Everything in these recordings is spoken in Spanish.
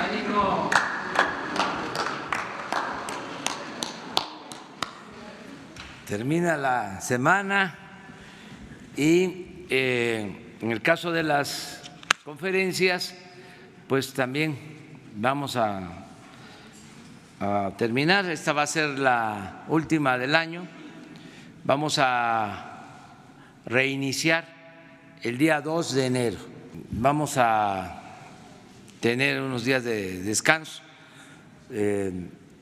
México. Termina la semana y en el caso de las conferencias, pues también vamos a terminar. Esta va a ser la última del año. Vamos a reiniciar el día 2 de enero. Vamos a tener unos días de descanso.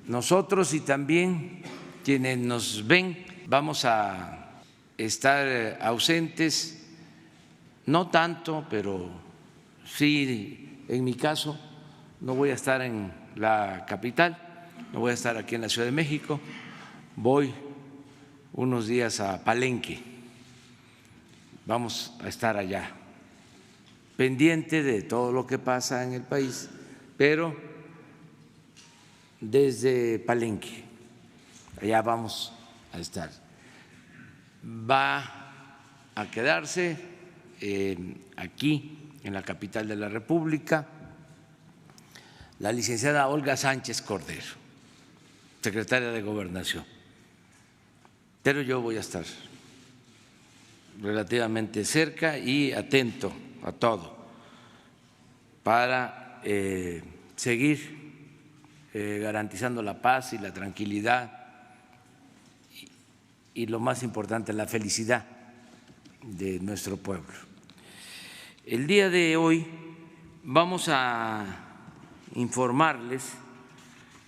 Nosotros y también quienes nos ven vamos a estar ausentes, no tanto, pero sí, en mi caso, no voy a estar en la capital, no voy a estar aquí en la Ciudad de México, voy unos días a Palenque, vamos a estar allá, pendiente de todo lo que pasa en el país, pero desde Palenque, allá vamos a estar. Va a quedarse aquí en la capital de la República la licenciada Olga Sánchez Cordero, secretaria de Gobernación, pero yo voy a estar relativamente cerca y atento a todo para seguir garantizando la paz y la tranquilidad y lo más importante, la felicidad de nuestro pueblo. El día de hoy vamos a informarles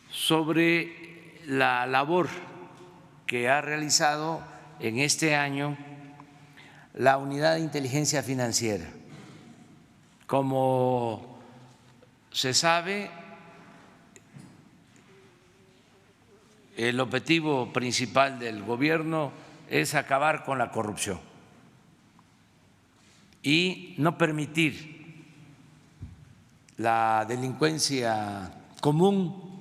sobre la labor que ha realizado en este año la Unidad de Inteligencia Financiera. Como se sabe, el objetivo principal del gobierno es acabar con la corrupción y no permitir la delincuencia común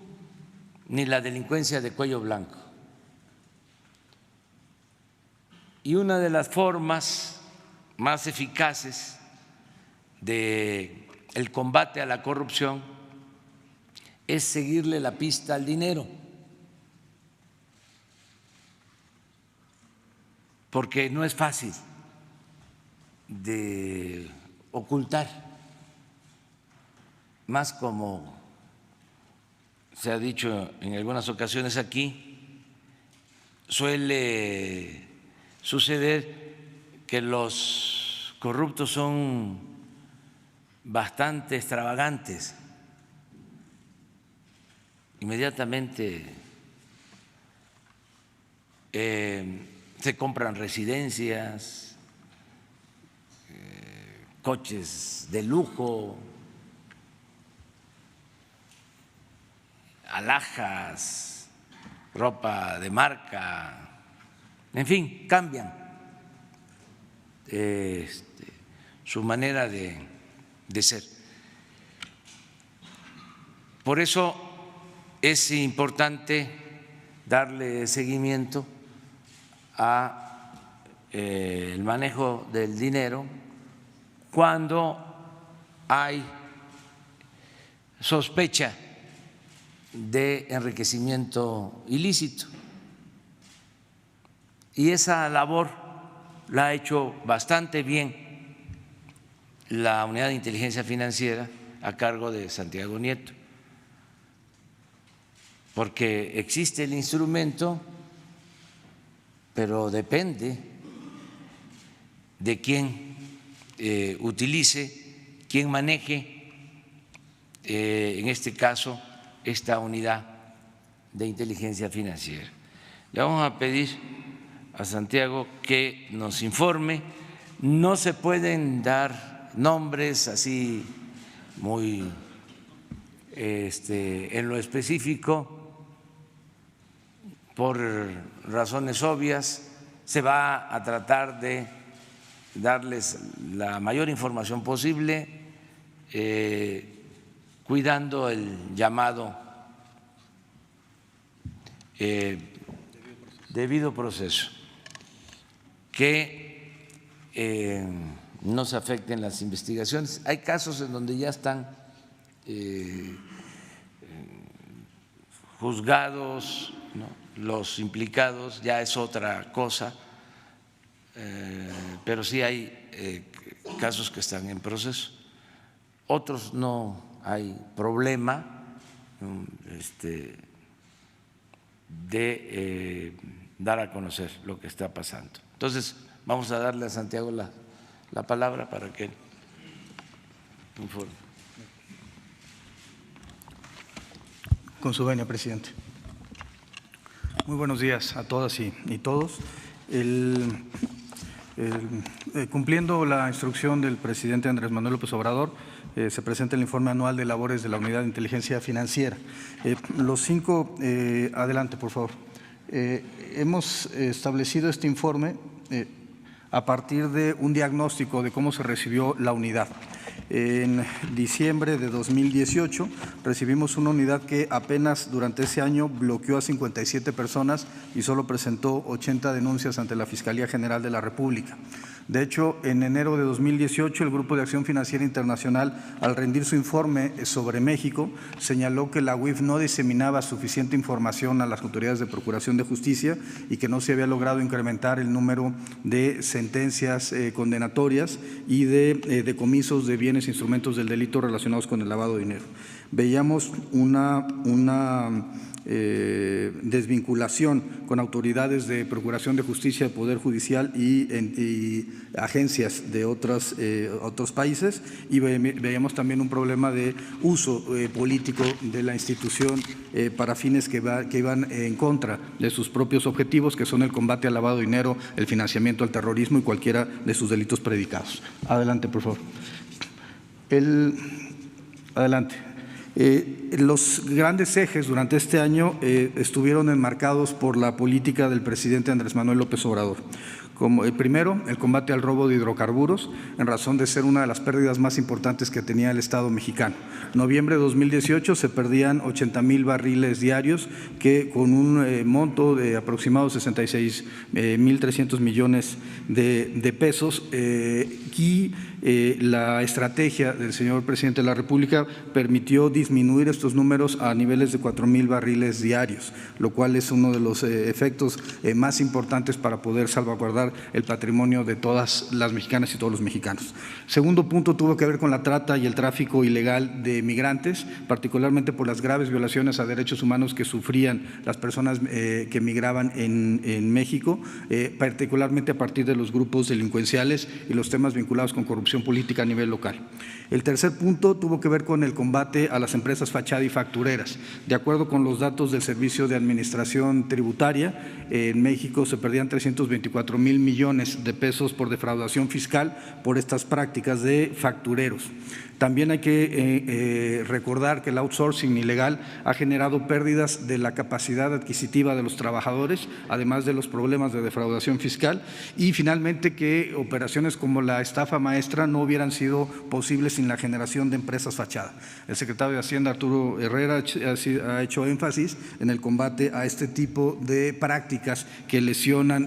ni la delincuencia de cuello blanco. Y una de las formas más eficaces del combate a la corrupción es seguirle la pista al dinero, porque no es fácil de ocultar, más como se ha dicho en algunas ocasiones aquí, suele suceder que los corruptos son bastante extravagantes, inmediatamente se compran residencias, coches de lujo, alhajas, ropa de marca, en fin, cambian su manera de ser. Por eso es importante darle seguimiento a el manejo del dinero cuando hay sospecha de enriquecimiento ilícito. Y esa labor la ha hecho bastante bien la Unidad de Inteligencia Financiera a cargo de Santiago Nieto, porque existe el instrumento, pero depende de quién utilice, quién maneje, en este caso, esta unidad de inteligencia financiera. Le vamos a pedir a Santiago que nos informe. No se pueden dar nombres así muy en lo específico por razones obvias. Se va a tratar de darles la mayor información posible, cuidando el llamado debido proceso, que no se afecten las investigaciones. Hay casos en donde ya están juzgados, ¿no? Los implicados ya es otra cosa, pero sí hay casos que están en proceso. Otros no hay problema de dar a conocer lo que está pasando. Entonces, vamos a darle a Santiago la palabra para que él informe. Con su venia, presidente. Muy buenos días a todas y todos. Cumpliendo la instrucción del presidente Andrés Manuel López Obrador, se presenta el informe anual de labores de la Unidad de Inteligencia Financiera. Adelante, por favor. Hemos establecido este informe a partir de un diagnóstico de cómo se recibió la unidad. En diciembre de 2018 recibimos una unidad que apenas durante ese año bloqueó a 57 personas y solo presentó 80 denuncias ante la Fiscalía General de la República. De hecho, en enero de 2018, el Grupo de Acción Financiera Internacional, al rendir su informe sobre México, señaló que la UIF no diseminaba suficiente información a las autoridades de Procuración de Justicia y que no se había logrado incrementar el número de sentencias condenatorias y de decomisos de bienes e instrumentos del delito relacionados con el lavado de dinero. Veíamos una desvinculación con autoridades de Procuración de Justicia, de Poder Judicial y agencias de otros países, y veíamos también un problema de uso político de la institución para fines que iban en contra de sus propios objetivos, que son el combate al lavado de dinero, el financiamiento al terrorismo y cualquiera de sus delitos predicados. Adelante, por favor. Adelante. Los grandes ejes durante este año estuvieron enmarcados por la política del presidente Andrés Manuel López Obrador. Como el primero, el combate al robo de hidrocarburos, en razón de ser una de las pérdidas más importantes que tenía el Estado mexicano. En noviembre de 2018 se perdían 80,000 barriles diarios, que con un monto de aproximadamente 66,300 millones de pesos, y la estrategia del señor presidente de la República permitió disminuir estos números a niveles de 4,000 barriles diarios, lo cual es uno de los efectos más importantes para poder salvaguardar el patrimonio de todas las mexicanas y todos los mexicanos. Segundo punto tuvo que ver con la trata y el tráfico ilegal de migrantes, particularmente por las graves violaciones a derechos humanos que sufrían las personas que migraban en México, particularmente a partir de los grupos delincuenciales y los temas vinculados con corrupción política a nivel local. El tercer punto tuvo que ver con el combate a las empresas fachada y factureras. De acuerdo con los datos del Servicio de Administración Tributaria, en México se perdían 324,000 millones de pesos por defraudación fiscal por estas prácticas de factureros. También hay que recordar que el outsourcing ilegal ha generado pérdidas de la capacidad adquisitiva de los trabajadores, además de los problemas de defraudación fiscal, y finalmente que operaciones como la estafa maestra no hubieran sido posibles sin la generación de empresas fachada. El secretario de Hacienda, Arturo Herrera, ha hecho énfasis en el combate a este tipo de prácticas que lesionan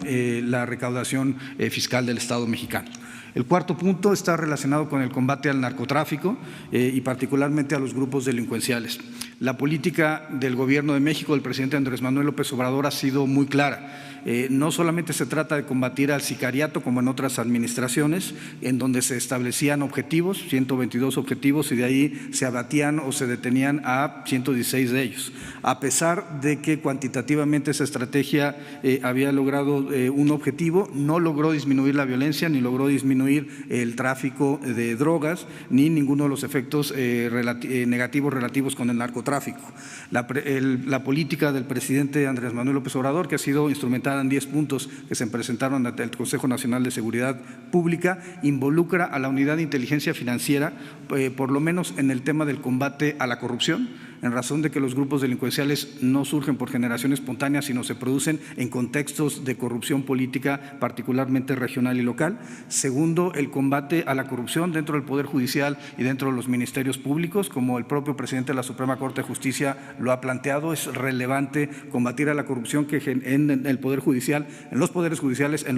la recaudación fiscal del Estado mexicano. El cuarto punto está relacionado con el combate al narcotráfico y particularmente a los grupos delincuenciales. La política del Gobierno de México, del presidente Andrés Manuel López Obrador, ha sido muy clara. No solamente se trata de combatir al sicariato como en otras administraciones, en donde se establecían objetivos, 122 objetivos, y de ahí se abatían o se detenían a 116 de ellos. A pesar de que cuantitativamente esa estrategia había logrado un objetivo, no logró disminuir la violencia, ni logró disminuir el tráfico de drogas, ni ninguno de los efectos negativos relativos con el narcotráfico. La política del presidente Andrés Manuel López Obrador, que ha sido instrumentada en 10 puntos que se presentaron ante el Consejo Nacional de Seguridad Pública, involucra a la Unidad de Inteligencia Financiera, por lo menos en el tema del combate a la corrupción, en razón de que los grupos delincuenciales no surgen por generación espontánea, sino se producen en contextos de corrupción política, particularmente regional y local. Segundo, el combate a la corrupción dentro del Poder Judicial y dentro de los ministerios públicos, como el propio presidente de la Suprema Corte de Justicia lo ha planteado. Es relevante combatir a la corrupción que en el Poder Judicial, en los poderes judiciales, en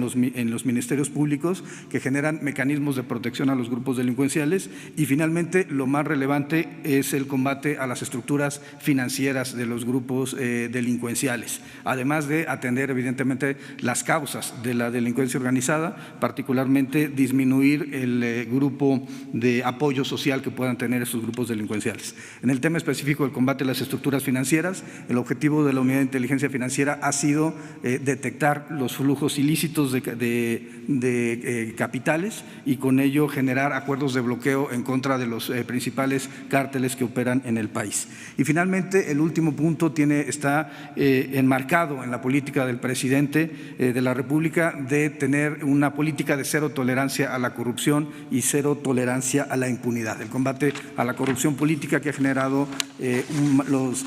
los ministerios públicos, que generan mecanismos de protección a los grupos delincuenciales. Y finalmente, lo más relevante es el combate a las estructuras estructuras financieras de los grupos delincuenciales, además de atender evidentemente las causas de la delincuencia organizada, particularmente disminuir el grupo de apoyo social que puedan tener esos grupos delincuenciales. En el tema específico del combate a las estructuras financieras, el objetivo de la Unidad de Inteligencia Financiera ha sido detectar los flujos ilícitos de capitales y con ello generar acuerdos de bloqueo en contra de los principales cárteles que operan en el país. Y finalmente, el último punto está enmarcado en la política del presidente de la República de tener una política de cero tolerancia a la corrupción y cero tolerancia a la impunidad. El combate a la corrupción política que ha generado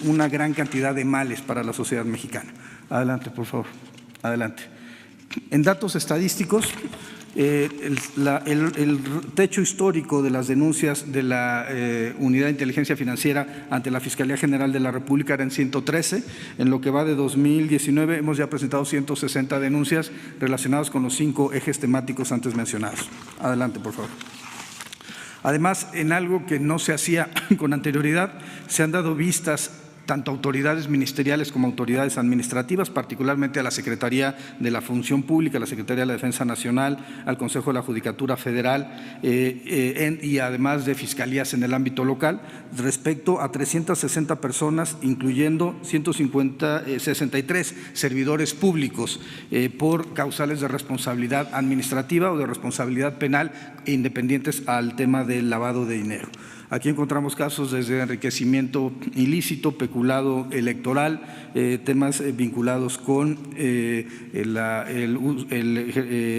una gran cantidad de males para la sociedad mexicana. Adelante, por favor. Adelante. En datos estadísticos, el techo histórico de las denuncias de la Unidad de Inteligencia Financiera ante la Fiscalía General de la República era en 113. En lo que va de 2019 hemos ya presentado 160 denuncias relacionadas con los 5 ejes temáticos antes mencionados. Adelante, por favor. Además, en algo que no se hacía con anterioridad, se han dado vistas tanto a autoridades ministeriales como a autoridades administrativas, particularmente a la Secretaría de la Función Pública, a la Secretaría de la Defensa Nacional, al Consejo de la Judicatura Federal y además de fiscalías en el ámbito local, respecto a 360 personas, incluyendo 63 servidores públicos por causales de responsabilidad administrativa o de responsabilidad penal independientes al tema del lavado de dinero. Aquí encontramos casos desde enriquecimiento ilícito, peculado electoral, temas vinculados con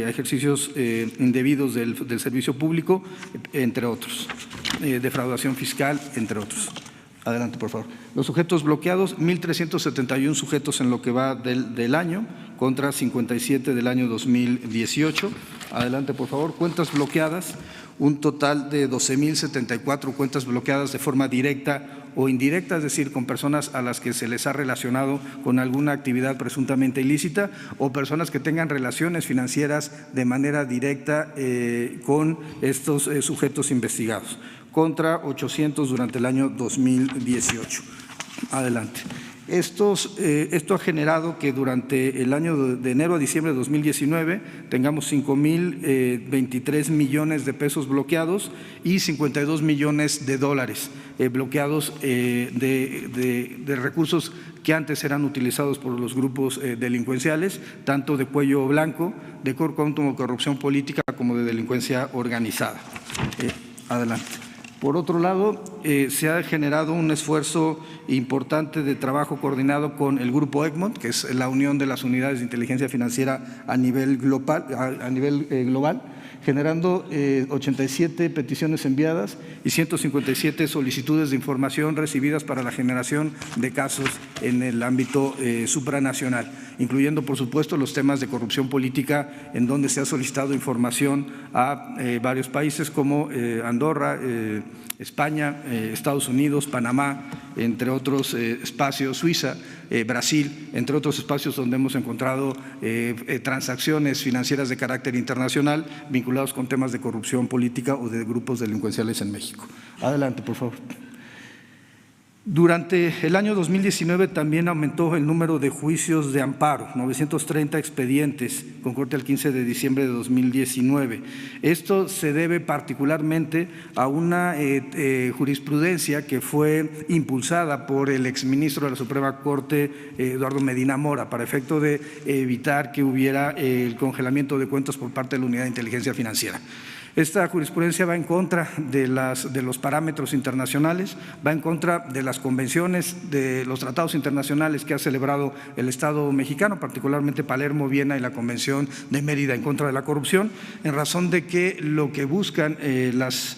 ejercicios indebidos del servicio público, entre otros, defraudación fiscal, entre otros. Adelante, por favor. Los sujetos bloqueados, 1.371 sujetos en lo que va del año, contra 57 del año 2018. Adelante, por favor. Cuentas bloqueadas, un total de 12.074 cuentas bloqueadas de forma directa o indirecta, es decir, con personas a las que se les ha relacionado con alguna actividad presuntamente ilícita o personas que tengan relaciones financieras de manera directa con estos sujetos investigados, contra 800 durante el año 2018. Adelante. Esto ha generado que durante el año de enero a diciembre de 2019 tengamos 5.023 millones de pesos bloqueados y 52 millones de dólares bloqueados de recursos que antes eran utilizados por los grupos delincuenciales, tanto de cuello blanco, de corrupción política como de delincuencia organizada. Adelante. Por otro lado, se ha generado un esfuerzo importante de trabajo coordinado con el Grupo Egmont, que es la unión de las unidades de inteligencia financiera a nivel global, generando 87 peticiones enviadas y 157 solicitudes de información recibidas para la generación de casos en el ámbito supranacional, incluyendo, por supuesto, los temas de corrupción política, en donde se ha solicitado información a varios países como Andorra, España, Estados Unidos, Panamá, entre otros espacios, Suiza, Brasil, entre otros espacios donde hemos encontrado transacciones financieras de carácter internacional vinculados con temas de corrupción política o de grupos delincuenciales en México. Adelante, por favor. Durante el año 2019 también aumentó el número de juicios de amparo, 930 expedientes con corte al 15 de diciembre de 2019. Esto se debe particularmente a una jurisprudencia que fue impulsada por el exministro de la Suprema Corte, Eduardo Medina Mora, para efecto de evitar que hubiera el congelamiento de cuentas por parte de la Unidad de Inteligencia Financiera. Esta jurisprudencia va en contra de los parámetros internacionales, va en contra de las convenciones, de los tratados internacionales que ha celebrado el Estado mexicano, particularmente Palermo, Viena y la Convención de Mérida en contra de la corrupción, en razón de que lo que buscan las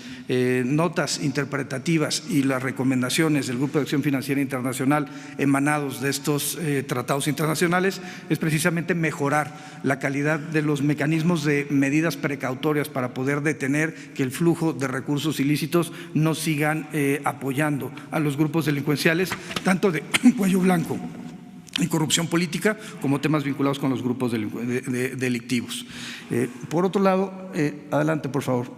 notas interpretativas y las recomendaciones del Grupo de Acción Financiera Internacional emanados de estos tratados internacionales es precisamente mejorar la calidad de los mecanismos de medidas precautorias para poder detener que el flujo de recursos ilícitos no sigan apoyando a los grupos delincuenciales, tanto de cuello blanco y corrupción política como temas vinculados con los grupos delictivos. Por otro lado, adelante por favor,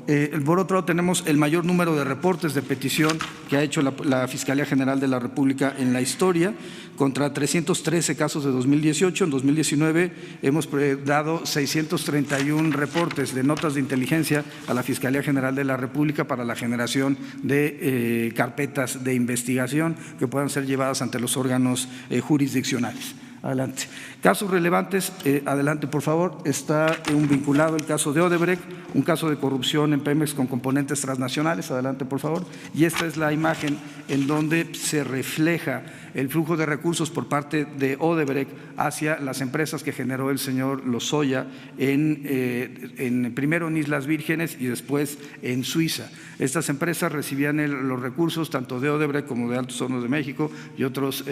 por otro lado tenemos el mayor número de reportes de petición que ha hecho la Fiscalía General de la República en la historia, contra 313 casos de 2018. En 2019 hemos dado 631 reportes de notas de inteligencia a la Fiscalía General de la República para la generación de carpetas de investigación que puedan ser llevadas ante los órganos jurisdiccionales. Adelante. Casos relevantes, adelante por favor, está vinculado el caso de Odebrecht, un caso de corrupción en Pemex con componentes transnacionales, adelante por favor, y esta es la imagen en donde se refleja el flujo de recursos por parte de Odebrecht hacia las empresas que generó el señor Lozoya primero en Islas Vírgenes y después en Suiza. Estas empresas recibían los recursos tanto de Odebrecht como de Altos Hornos de México y otras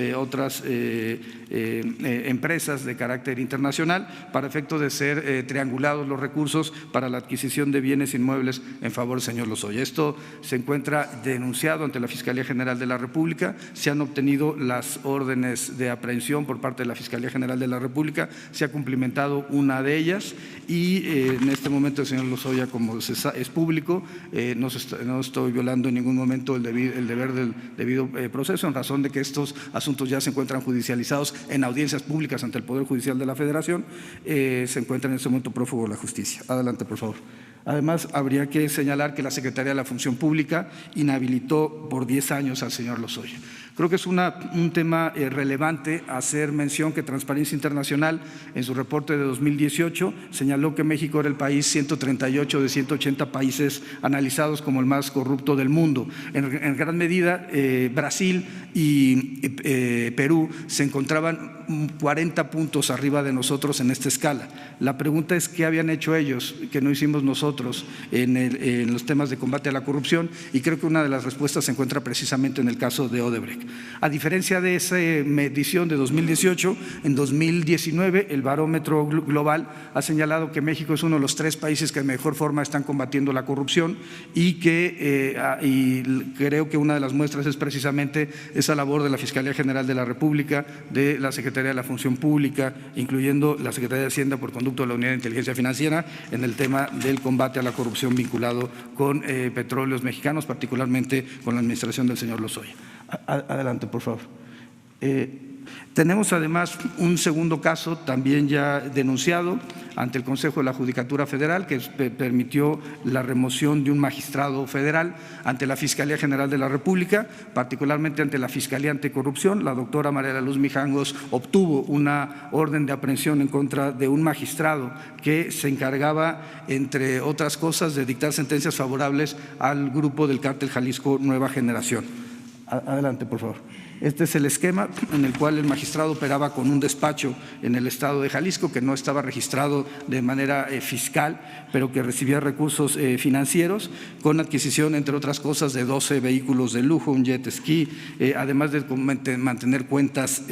empresas de carácter internacional para efecto de ser triangulados los recursos para la adquisición de bienes inmuebles en favor del señor Lozoya. Esto se encuentra denunciado ante la Fiscalía General de la República, se han obtenido las órdenes de aprehensión por parte de la Fiscalía General de la República, se ha cumplimentado una de ellas y en este momento el señor Lozoya, como es público, no estoy violando en ningún momento el deber del debido proceso, en razón de que estos asuntos ya se encuentran judicializados en audiencias públicas ante el Poder Judicial de la Federación, se encuentra en este momento prófugo de la justicia. Adelante, por favor. Además, habría que señalar que la Secretaría de la Función Pública inhabilitó por 10 años al señor Lozoya. Creo que es un tema relevante hacer mención que Transparencia Internacional en su reporte de 2018 señaló que México era el país 138 de 180 países analizados como el más corrupto del mundo. En gran medida, Brasil y Perú se encontraban 40 puntos arriba de nosotros en esta escala. La pregunta es qué habían hecho ellos, que no hicimos nosotros en los temas de combate a la corrupción, y creo que una de las respuestas se encuentra precisamente en el caso de Odebrecht. A diferencia de esa medición de 2018, en 2019 el Barómetro Global ha señalado que México es uno de los 3 países que de mejor forma están combatiendo la corrupción y creo que una de las muestras es precisamente esa labor de la Fiscalía General de la República, de la Secretaría de la Función Pública, incluyendo la Secretaría de Hacienda por conducto de la Unidad de Inteligencia Financiera en el tema del combate a la corrupción vinculado con petróleos mexicanos, particularmente con la administración del señor Lozoya. Adelante, por favor. Tenemos además un segundo caso también ya denunciado ante el Consejo de la Judicatura Federal, que permitió la remoción de un magistrado federal ante la Fiscalía General de la República, particularmente ante la Fiscalía Anticorrupción. La doctora María de la Luz Mijangos obtuvo una orden de aprehensión en contra de un magistrado que se encargaba, entre otras cosas, de dictar sentencias favorables al grupo del Cártel Jalisco Nueva Generación. Adelante, por favor. Este es el esquema en el cual el magistrado operaba con un despacho en el estado de Jalisco que no estaba registrado de manera fiscal, pero que recibía recursos financieros con adquisición, entre otras cosas, de 12 vehículos de lujo, un jet ski, además de mantener cuentas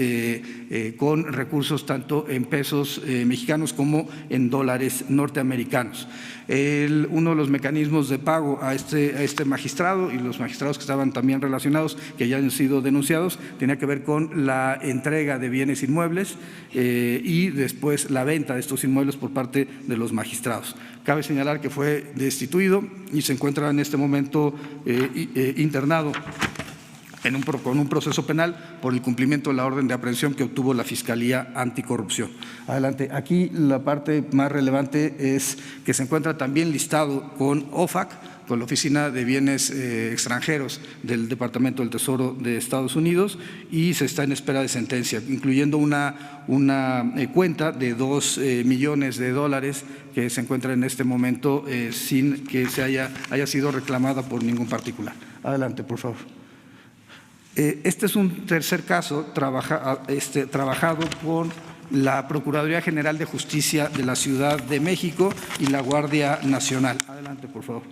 con recursos tanto en pesos mexicanos como en dólares norteamericanos. Uno de los mecanismos de pago a este magistrado y los magistrados que estaban también relacionados, que ya han sido denunciados, tenía que ver con la entrega de bienes inmuebles y después la venta de estos inmuebles por parte de los magistrados. Cabe señalar que fue destituido y se encuentra en este momento internado con un proceso penal por el cumplimiento de la orden de aprehensión que obtuvo la Fiscalía Anticorrupción. Adelante. Aquí la parte más relevante es que se encuentra también listado con OFAC, con la Oficina de Bienes Extranjeros del Departamento del Tesoro de Estados Unidos, y se está en espera de sentencia, incluyendo una cuenta de $2 millones que se encuentra en este momento sin que haya sido reclamada por ningún particular. Adelante, por favor. Este es un tercer caso trabajado con la Procuraduría General de Justicia de la Ciudad de México y la Guardia Nacional. Adelante, por favor.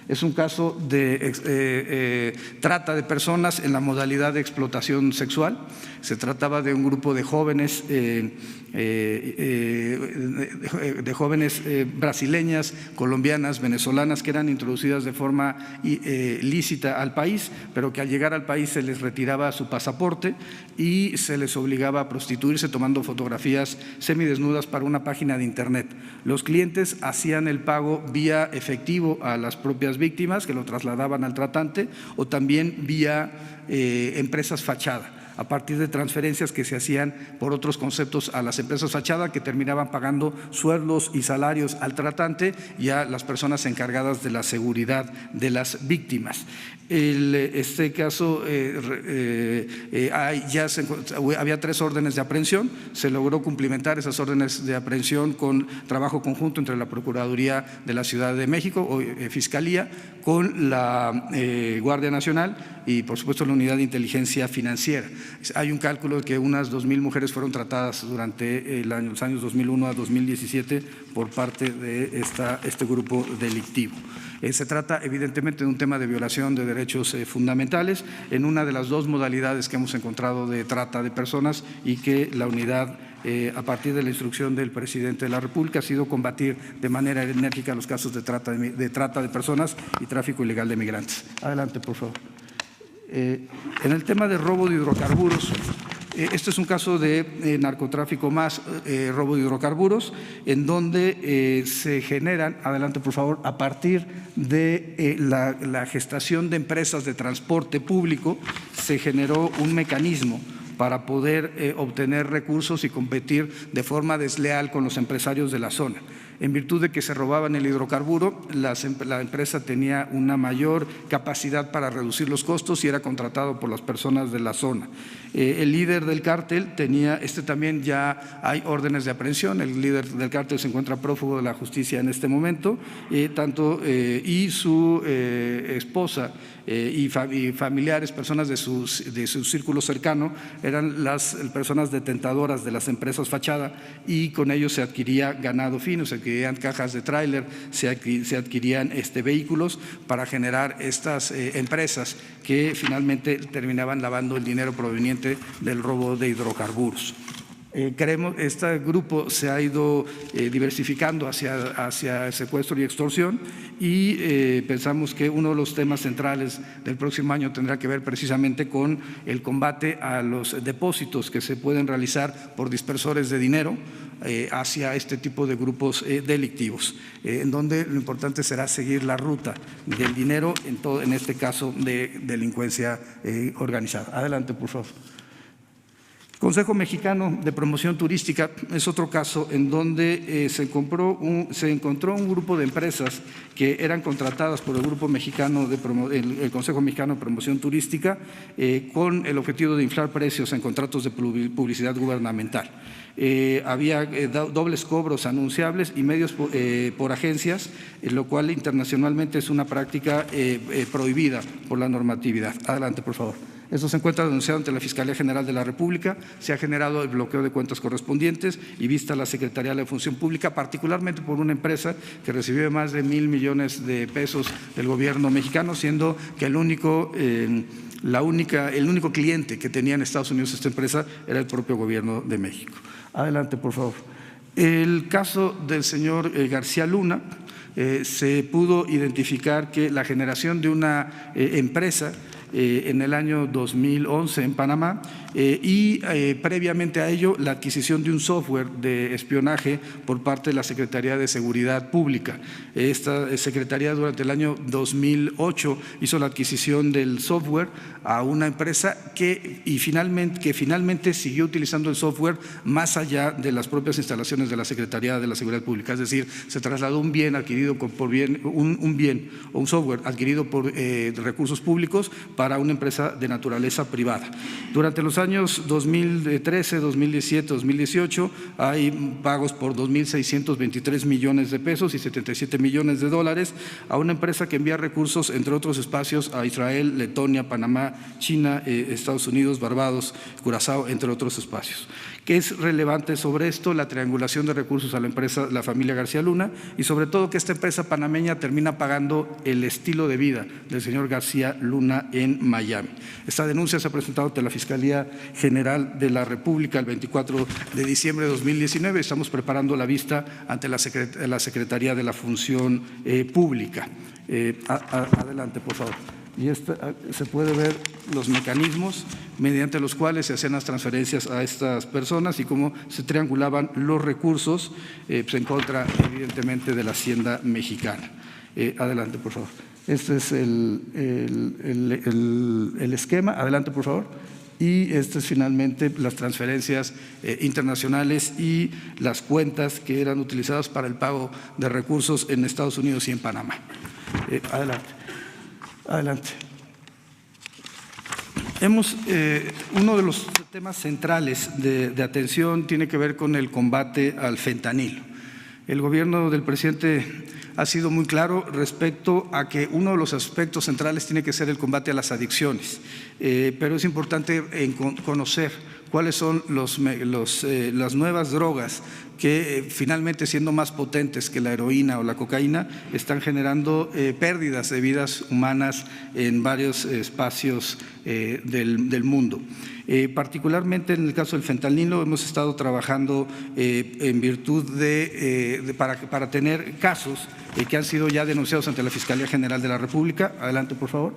Es un caso de trata de personas en la modalidad de explotación sexual. Se trataba de un grupo de jóvenes brasileñas, colombianas, venezolanas que eran introducidas de forma lícita al país, pero que al llegar al país se les retiraba su pasaporte y se les obligaba a prostituirse tomando fotografías semidesnudas para una página de internet. Los clientes hacían el pago vía efectivo a las propias víctimas, que lo trasladaban al tratante, o también vía empresas fachada, a partir de transferencias que se hacían por otros conceptos a las empresas fachada, que terminaban pagando sueldos y salarios al tratante y a las personas encargadas de la seguridad de las víctimas. Este caso había 3 órdenes de aprehensión. Se logró cumplimentar esas órdenes de aprehensión con trabajo conjunto entre la Procuraduría de la Ciudad de México o Fiscalía con la Guardia Nacional y por supuesto la Unidad de Inteligencia Financiera. Hay un cálculo de que unas 2,000 mujeres fueron tratadas durante los años 2001 a 2017 por parte de este grupo delictivo. Se trata evidentemente de un tema de violación de derechos fundamentales en una de las 2 modalidades que hemos encontrado de trata de personas y que la unidad, a partir de la instrucción del presidente de la República, ha sido combatir de manera enérgica los casos de trata de personas y tráfico ilegal de migrantes. Adelante, por favor. En el tema de robo de hidrocarburos, este es un caso de narcotráfico más robo de hidrocarburos, en donde se generan, adelante por favor, a partir de la gestación de empresas de transporte público, se generó un mecanismo para poder obtener recursos y competir de forma desleal con los empresarios de la zona. En virtud de que se robaban el hidrocarburo, la empresa tenía una mayor capacidad para reducir los costos y era contratado por las personas de la zona. El líder del cártel tenía, también ya hay órdenes de aprehensión, el líder del cártel se encuentra prófugo de la justicia en este momento, y su esposa y familiares, personas de su círculo cercano, eran las personas detentadoras de las empresas fachada y con ellos se adquiría ganado fino, se adquirían cajas de tráiler, se adquirían vehículos para generar estas empresas que finalmente terminaban lavando el dinero proveniente del robo de hidrocarburos. Este grupo se ha ido diversificando hacia secuestro y extorsión y pensamos que uno de los temas centrales del próximo año tendrá que ver precisamente con el combate a los depósitos que se pueden realizar por dispersores de dinero hacia este tipo de grupos delictivos, en donde lo importante será seguir la ruta del dinero, en este caso de delincuencia organizada. Adelante, por favor. Consejo Mexicano de Promoción Turística es otro caso en donde se encontró un grupo de empresas que eran contratadas por el Grupo Mexicano el Consejo Mexicano de Promoción Turística con el objetivo de inflar precios en contratos de publicidad gubernamental. Había dobles cobros anunciables y medios por agencias, lo cual internacionalmente es una práctica prohibida por la normatividad. Adelante, por favor. Esto se encuentra denunciado ante la Fiscalía General de la República, se ha generado el bloqueo de cuentas correspondientes y vista la Secretaría de la Función Pública, particularmente por una empresa que recibió más de 1,000 millones de pesos del gobierno mexicano, siendo que el único cliente que tenía en Estados Unidos esta empresa era el propio gobierno de México. Adelante, por favor. El caso del señor García Luna, se pudo identificar que la generación de una empresa en el año 2011 en Panamá y previamente a ello la adquisición de un software de espionaje por parte de la Secretaría de Seguridad Pública. Esta Secretaría durante el año 2008 hizo la adquisición del software a una empresa que finalmente siguió utilizando el software más allá de las propias instalaciones de la Secretaría de la Seguridad Pública, es decir, se trasladó un bien adquirido un software adquirido por recursos públicos para una empresa de naturaleza privada. Durante los años 2013, 2017, 2018 hay pagos por 2.623 millones de pesos y 77 millones de dólares a una empresa que envía recursos, entre otros espacios, a Israel, Letonia, Panamá, China, Estados Unidos, Barbados, Curazao, entre otros espacios. ¿Qué es relevante sobre esto? La triangulación de recursos a la empresa, la familia García Luna, y sobre todo que esta empresa panameña termina pagando el estilo de vida del señor García Luna en Miami. Esta denuncia se ha presentado ante la Fiscalía General de la República el 24 de diciembre de 2019. Estamos preparando la vista ante la Secretaría de la Función Pública. Adelante, por favor. Y se puede ver los mecanismos mediante los cuales se hacían las transferencias a estas personas y cómo se triangulaban los recursos en contra, evidentemente, de la Hacienda mexicana. Adelante, por favor. Este es el esquema. Adelante, por favor. Y este es finalmente las transferencias internacionales y las cuentas que eran utilizadas para el pago de recursos en Estados Unidos y en Panamá. Adelante. Adelante. Uno de los temas centrales de atención tiene que ver con el combate al fentanilo. El gobierno del presidente ha sido muy claro respecto a que uno de los aspectos centrales tiene que ser el combate a las adicciones, pero es importante conocer cuáles son las nuevas drogas que finalmente, siendo más potentes que la heroína o la cocaína, están generando pérdidas de vidas humanas en varios espacios del mundo. Particularmente en el caso del fentanilo hemos estado trabajando en virtud para tener casos que han sido ya denunciados ante la Fiscalía General de la República. Adelante, por favor.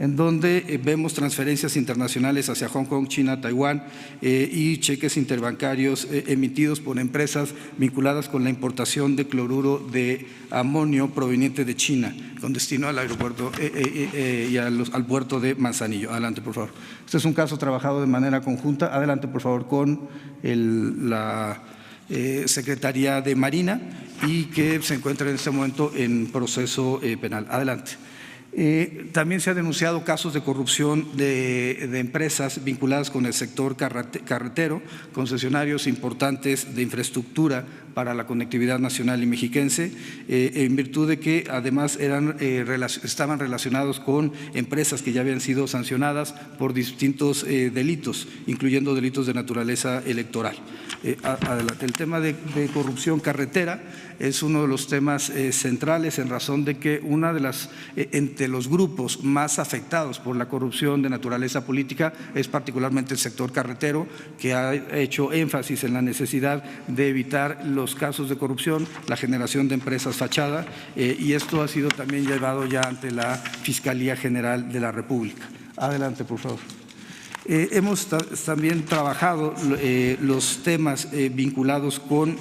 En donde vemos transferencias internacionales hacia Hong Kong, China, Taiwán y cheques interbancarios emitidos por empresas vinculadas con la importación de cloruro de amonio proveniente de China, con destino al aeropuerto y al puerto de Manzanillo. Adelante, por favor. Este es un caso trabajado de manera conjunta. Adelante, por favor, con la Secretaría de Marina y que se encuentra en este momento en proceso penal. Adelante. También se han denunciado casos de corrupción de empresas vinculadas con el sector carretero, concesionarios importantes de infraestructura para la conectividad nacional y mexiquense, en virtud de que además estaban relacionados con empresas que ya habían sido sancionadas por distintos delitos, incluyendo delitos de naturaleza electoral. Adelante. El tema de corrupción carretera es uno de los temas centrales en razón de que entre los grupos más afectados por la corrupción de naturaleza política es particularmente el sector carretero, que ha hecho énfasis en la necesidad de evitar los casos de corrupción, la generación de empresas fachada, y esto ha sido también llevado ya ante la Fiscalía General de la República. Adelante, por favor. Hemos también trabajado los temas vinculados con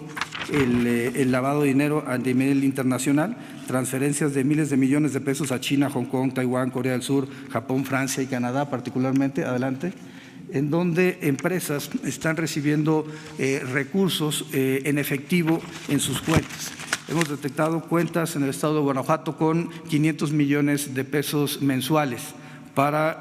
el lavado de dinero a nivel internacional, transferencias de miles de millones de pesos a China, Hong Kong, Taiwán, Corea del Sur, Japón, Francia y Canadá particularmente. Adelante. En donde empresas están recibiendo recursos en efectivo en sus cuentas. Hemos detectado cuentas en el estado de Guanajuato con 500 millones de pesos mensuales, para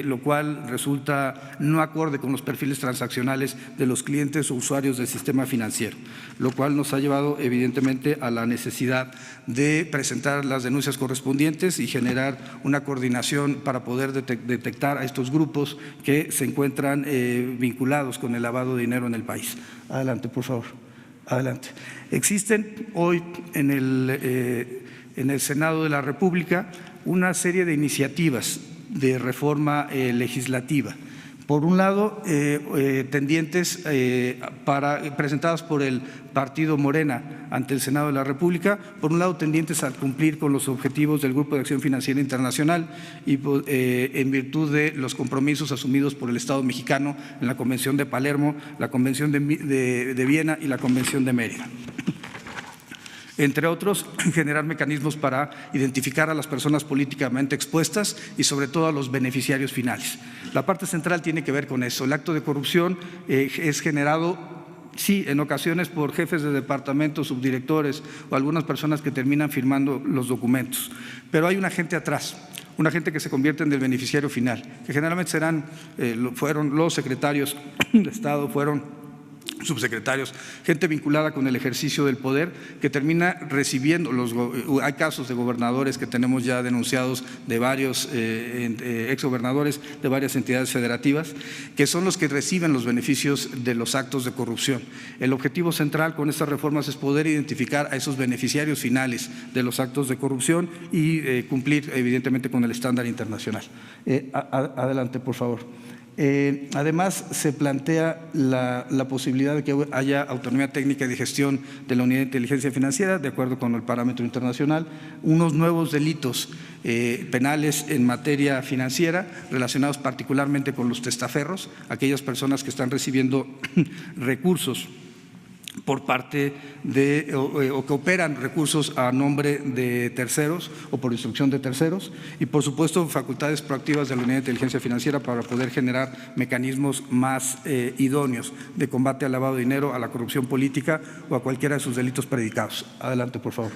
lo cual resulta no acorde con los perfiles transaccionales de los clientes o usuarios del sistema financiero, lo cual nos ha llevado evidentemente a la necesidad de presentar las denuncias correspondientes y generar una coordinación para poder detectar a estos grupos que se encuentran vinculados con el lavado de dinero en el país. Adelante, por favor. Adelante. Existen hoy en el Senado de la República una serie de iniciativas de reforma legislativa. Por un lado, tendientes presentadas por el partido Morena ante el Senado de la República, por un lado tendientes a cumplir con los objetivos del Grupo de Acción Financiera Internacional y en virtud de los compromisos asumidos por el Estado mexicano en la Convención de Palermo, la Convención de Viena y la Convención de Mérida. Entre otros, generar mecanismos para identificar a las personas políticamente expuestas y sobre todo a los beneficiarios finales. La parte central tiene que ver con eso. El acto de corrupción es generado, sí, en ocasiones por jefes de departamentos, subdirectores o algunas personas que terminan firmando los documentos, pero hay un agente atrás, un agente que se convierte en el beneficiario final, que generalmente fueron los secretarios de Estado, fueron subsecretarios, gente vinculada con el ejercicio del poder, que termina recibiendo hay casos de gobernadores que tenemos ya denunciados, de varios exgobernadores de varias entidades federativas, que son los que reciben los beneficios de los actos de corrupción. El objetivo central con estas reformas es poder identificar a esos beneficiarios finales de los actos de corrupción y cumplir evidentemente con el estándar internacional. Adelante, por favor. Además, se plantea la posibilidad de que haya autonomía técnica y de gestión de la Unidad de Inteligencia Financiera, de acuerdo con el parámetro internacional, unos nuevos delitos penales en materia financiera, relacionados particularmente con los testaferros, aquellas personas que están recibiendo recursos por parte de o que operan recursos a nombre de terceros o por instrucción de terceros, y por supuesto facultades proactivas de la Unidad de Inteligencia Financiera para poder generar mecanismos más idóneos de combate al lavado de dinero, a la corrupción política o a cualquiera de sus delitos predicados. Adelante, por favor.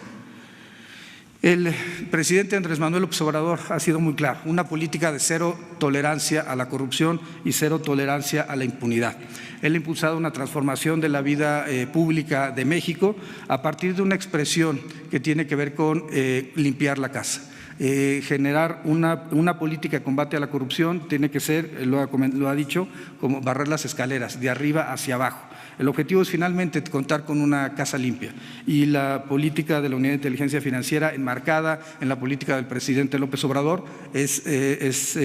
El presidente Andrés Manuel López Obrador ha sido muy claro: una política de cero tolerancia a la corrupción y cero tolerancia a la impunidad. Él ha impulsado una transformación de la vida pública de México a partir de una expresión que tiene que ver con limpiar la casa. Generar una política de combate a la corrupción tiene que ser, lo ha dicho, como barrer las escaleras, de arriba hacia abajo. El objetivo es finalmente contar con una casa limpia, y la política de la Unidad de Inteligencia Financiera, enmarcada en la política del presidente López Obrador, es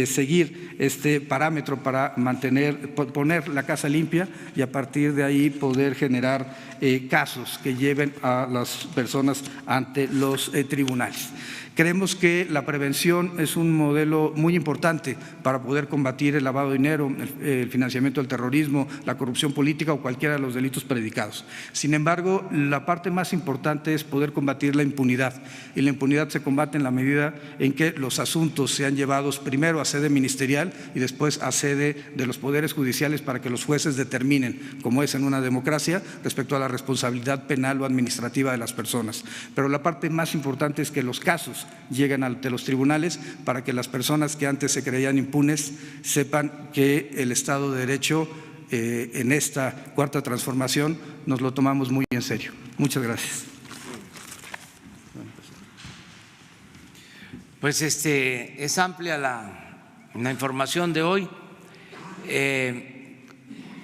seguir este parámetro para poner la casa limpia y a partir de ahí poder generar casos que lleven a las personas ante los tribunales. Creemos que la prevención es un modelo muy importante para poder combatir el lavado de dinero, el financiamiento del terrorismo, la corrupción política o cualquiera de los delitos predicados. Sin embargo, la parte más importante es poder combatir la impunidad, y la impunidad se combate en la medida en que los asuntos sean llevados primero a sede ministerial y después a sede de los poderes judiciales para que los jueces determinen, como es en una democracia, respecto a la responsabilidad penal o administrativa de las personas. Pero la parte más importante es que los casos lleguen ante los tribunales para que las personas que antes se creían impunes sepan que el Estado de Derecho en esta cuarta transformación nos lo tomamos muy en serio. Muchas gracias. Pues es amplia la información de hoy.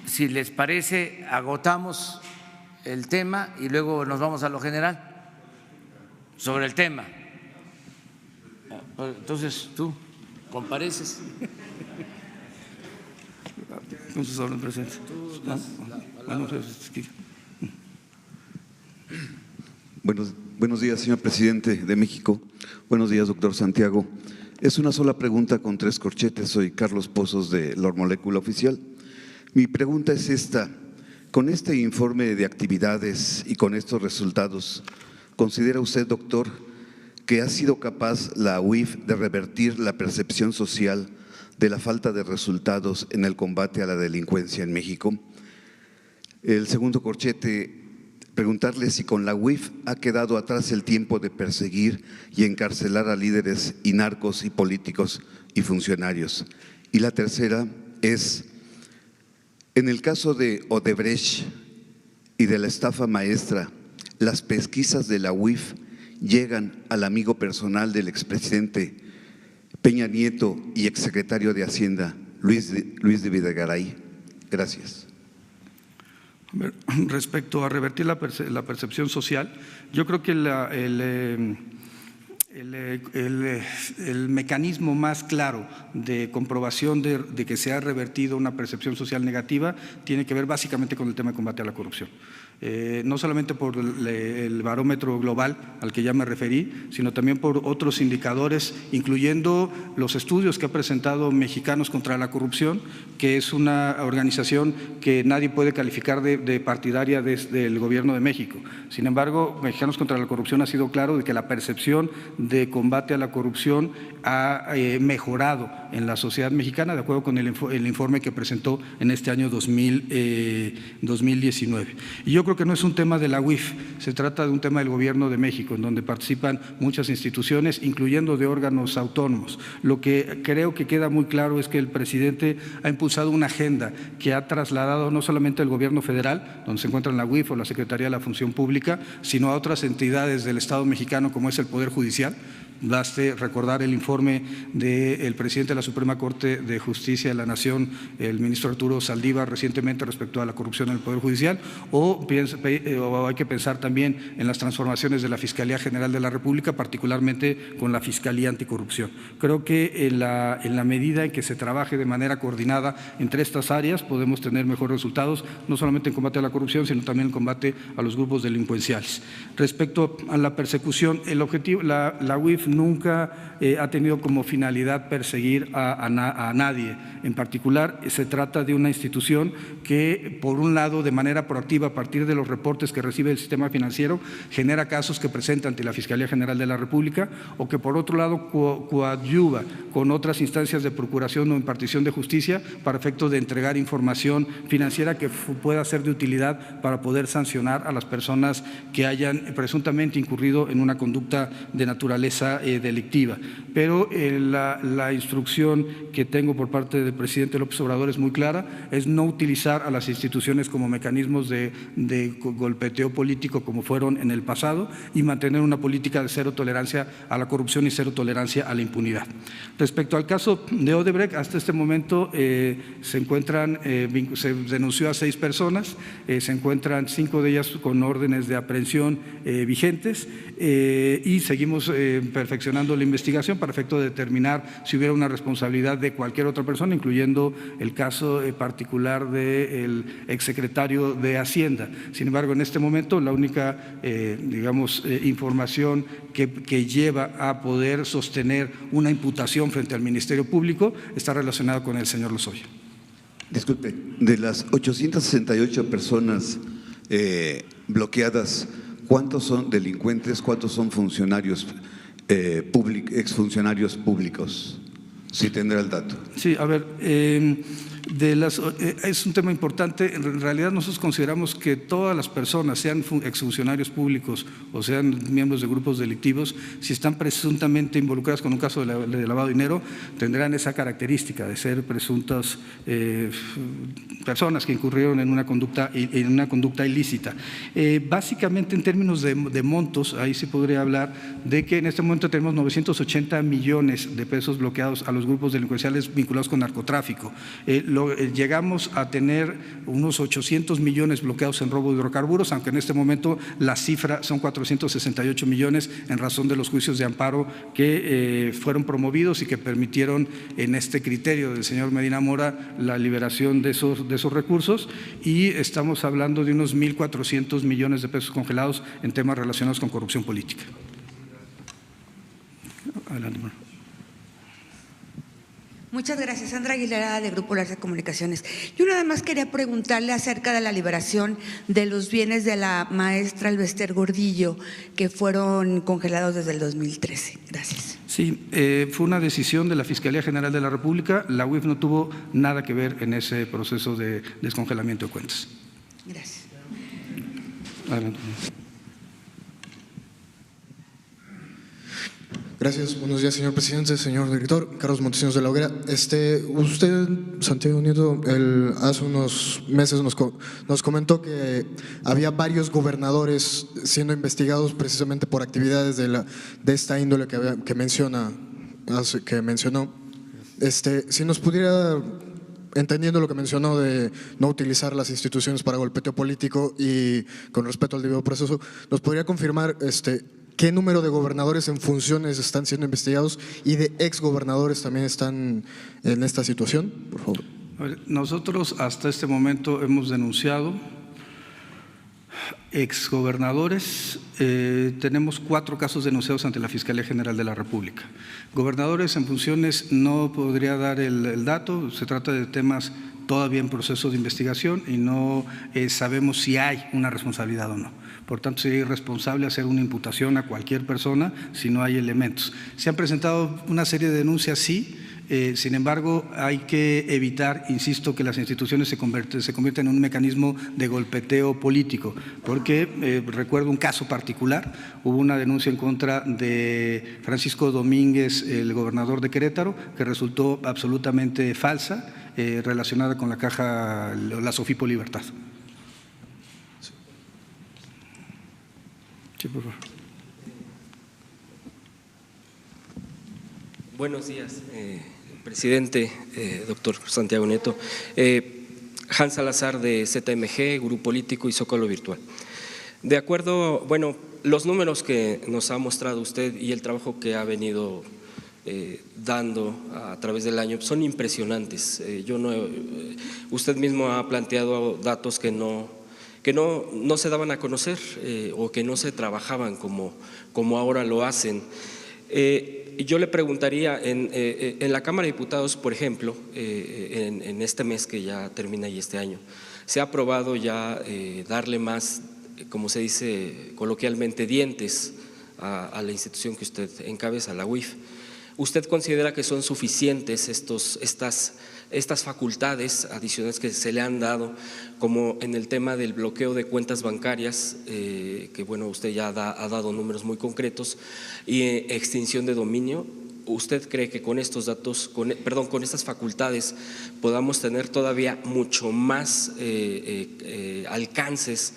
Si les parece, agotamos el tema y luego nos vamos a lo general sobre el tema. Entonces, tú compareces. Con sus órdenes presentes. Buenos días, señor presidente de México. Buenos días, doctor Santiago. Es una sola pregunta con 3 corchetes. Soy Carlos Pozos de La Molécula Oficial. Mi pregunta es esta: con este informe de actividades y con estos resultados, ¿considera usted, doctor, que ha sido capaz la UIF de revertir la percepción social de la falta de resultados en el combate a la delincuencia en México? El segundo corchete, preguntarle si con la UIF ha quedado atrás el tiempo de perseguir y encarcelar a líderes y narcos y políticos y funcionarios. Y la tercera es, en el caso de Odebrecht y de la estafa maestra, las pesquisas de la UIF llegan al amigo personal del expresidente Peña Nieto y exsecretario de Hacienda, Luis de Videgaray. Gracias. Respecto a revertir la percepción social, yo creo que el mecanismo más claro de comprobación de que se ha revertido una percepción social negativa tiene que ver básicamente con el tema de combate a la corrupción. No solamente por el barómetro global al que ya me referí, sino también por otros indicadores, incluyendo los estudios que ha presentado Mexicanos contra la Corrupción, que es una organización que nadie puede calificar de partidaria del Gobierno de México. Sin embargo, Mexicanos contra la Corrupción ha sido claro de que la percepción de combate a la corrupción ha mejorado en la sociedad mexicana, de acuerdo con el informe que presentó en este año 2019. Y yo creo creo que no es un tema de la UIF, se trata de un tema del Gobierno de México, en donde participan muchas instituciones, incluyendo de órganos autónomos. Lo que creo que queda muy claro es que el presidente ha impulsado una agenda que ha trasladado no solamente al Gobierno federal, donde se encuentran la UIF o la Secretaría de la Función Pública, sino a otras entidades del Estado mexicano, como es el Poder Judicial. Baste recordar el informe del presidente de la Suprema Corte de Justicia de la Nación, el ministro Arturo Saldívar, recientemente respecto a la corrupción en el Poder Judicial, o hay que pensar también en las transformaciones de la Fiscalía General de la República, particularmente con la Fiscalía Anticorrupción. Creo que en la medida en que se trabaje de manera coordinada entre estas áreas podemos tener mejores resultados, no solamente en combate a la corrupción, sino también en combate a los grupos delincuenciales. Respecto a la persecución, el objetivo, la UIF nunca ha tenido como finalidad perseguir a nadie. En particular, se trata de una institución que, por un lado, de manera proactiva, a partir de los reportes que recibe el sistema financiero, genera casos que presenta ante la Fiscalía General de la República, o que, por otro lado, coadyuva con otras instancias de procuración o impartición de justicia para efecto de entregar información financiera que pueda ser de utilidad para poder sancionar a las personas que hayan presuntamente incurrido en una conducta de naturaleza delictiva. Pero la instrucción que tengo por parte del presidente López Obrador es muy clara, es no utilizar a las instituciones como mecanismos de golpeteo político como fueron en el pasado, y mantener una política de cero tolerancia a la corrupción y cero tolerancia a la impunidad. Respecto al caso de Odebrecht, hasta este momento se denunció a 6 personas, se encuentran 5 de ellas con órdenes de aprehensión vigentes, y seguimos perfeccionando la investigación para efecto de determinar si hubiera una responsabilidad de cualquier otra persona, incluyendo el caso particular del exsecretario de Hacienda. Sin embargo, en este momento la única información que lleva a poder sostener una imputación frente al Ministerio Público está relacionada con el señor Lozoya. Disculpe, de las 868 personas bloqueadas, ¿cuántos son delincuentes, cuántos son funcionarios exfuncionarios públicos? Si tendrá el dato. Sí, a ver, es un tema importante. En realidad nosotros consideramos que todas las personas, sean exfuncionarios públicos o sean miembros de grupos delictivos, si están presuntamente involucradas con un caso de lavado de dinero, tendrán esa característica de ser presuntas personas que incurrieron en una conducta ilícita. Básicamente, en términos de montos, ahí sí podría hablar de que en este momento tenemos 980 millones de pesos bloqueados a los grupos delincuenciales vinculados con narcotráfico. Llegamos a tener unos 800 millones bloqueados en robo de hidrocarburos, aunque en este momento la cifra son 468 millones en razón de los juicios de amparo que fueron promovidos y que permitieron, en este criterio del señor Medina Mora, la liberación de esos recursos, y estamos hablando de unos 1.400 millones de pesos congelados en temas relacionados con corrupción política. Adelante. Muchas gracias. Sandra Aguilera, de Grupo Larsa Comunicaciones. Yo nada más quería preguntarle acerca de la liberación de los bienes de la maestra Alvester Gordillo, que fueron congelados desde el 2013. Gracias. Sí, fue una decisión de la Fiscalía General de la República. La UIF no tuvo nada que ver en ese proceso de descongelamiento de cuentas. Gracias. Adelante. Gracias. Buenos días, señor presidente, señor director. Carlos Montesinos de la Hoguera. Usted, Santiago Nieto, hace unos meses nos comentó que había varios gobernadores siendo investigados precisamente por actividades de esta índole que mencionó. Si nos pudiera, entendiendo lo que mencionó de no utilizar las instituciones para golpeteo político y con respeto al debido proceso, ¿nos podría confirmar qué número de gobernadores en funciones están siendo investigados y de exgobernadores también están en esta situación? Por favor. Nosotros hasta este momento hemos denunciado exgobernadores, tenemos 4 casos denunciados ante la Fiscalía General de la República. Gobernadores en funciones no podría dar el dato, se trata de temas todavía en proceso de investigación y no sabemos si hay una responsabilidad o no. Por tanto, sería irresponsable hacer una imputación a cualquier persona si no hay elementos. Se han presentado una serie de denuncias, sí, Sin embargo, hay que evitar, insisto, que las instituciones se conviertan en un mecanismo de golpeteo político, porque recuerdo un caso particular, hubo una denuncia en contra de Francisco Domínguez, el gobernador de Querétaro, que resultó absolutamente falsa, relacionada con la Sofipo Libertad. Sí, por favor. Buenos días, presidente, doctor Santiago Nieto. Hans Salazar de ZMG, Grupo Político y Zócalo Virtual. De acuerdo, bueno, los números que nos ha mostrado usted y el trabajo que ha venido dando a través del año son impresionantes. Usted mismo ha planteado datos que no se daban a conocer o que no se trabajaban como ahora lo hacen. Yo le preguntaría, en la Cámara de Diputados, por ejemplo, en este mes que ya termina y este año, se ha aprobado ya darle más, como se dice coloquialmente, dientes a la institución que usted encabeza, la UIF. ¿Usted considera que son suficientes estas facultades adicionales que se le han dado, como en el tema del bloqueo de cuentas bancarias, que bueno, usted ya ha dado números muy concretos, y extinción de dominio? ¿Usted cree que con estos datos, con estas facultades podamos tener todavía mucho más alcances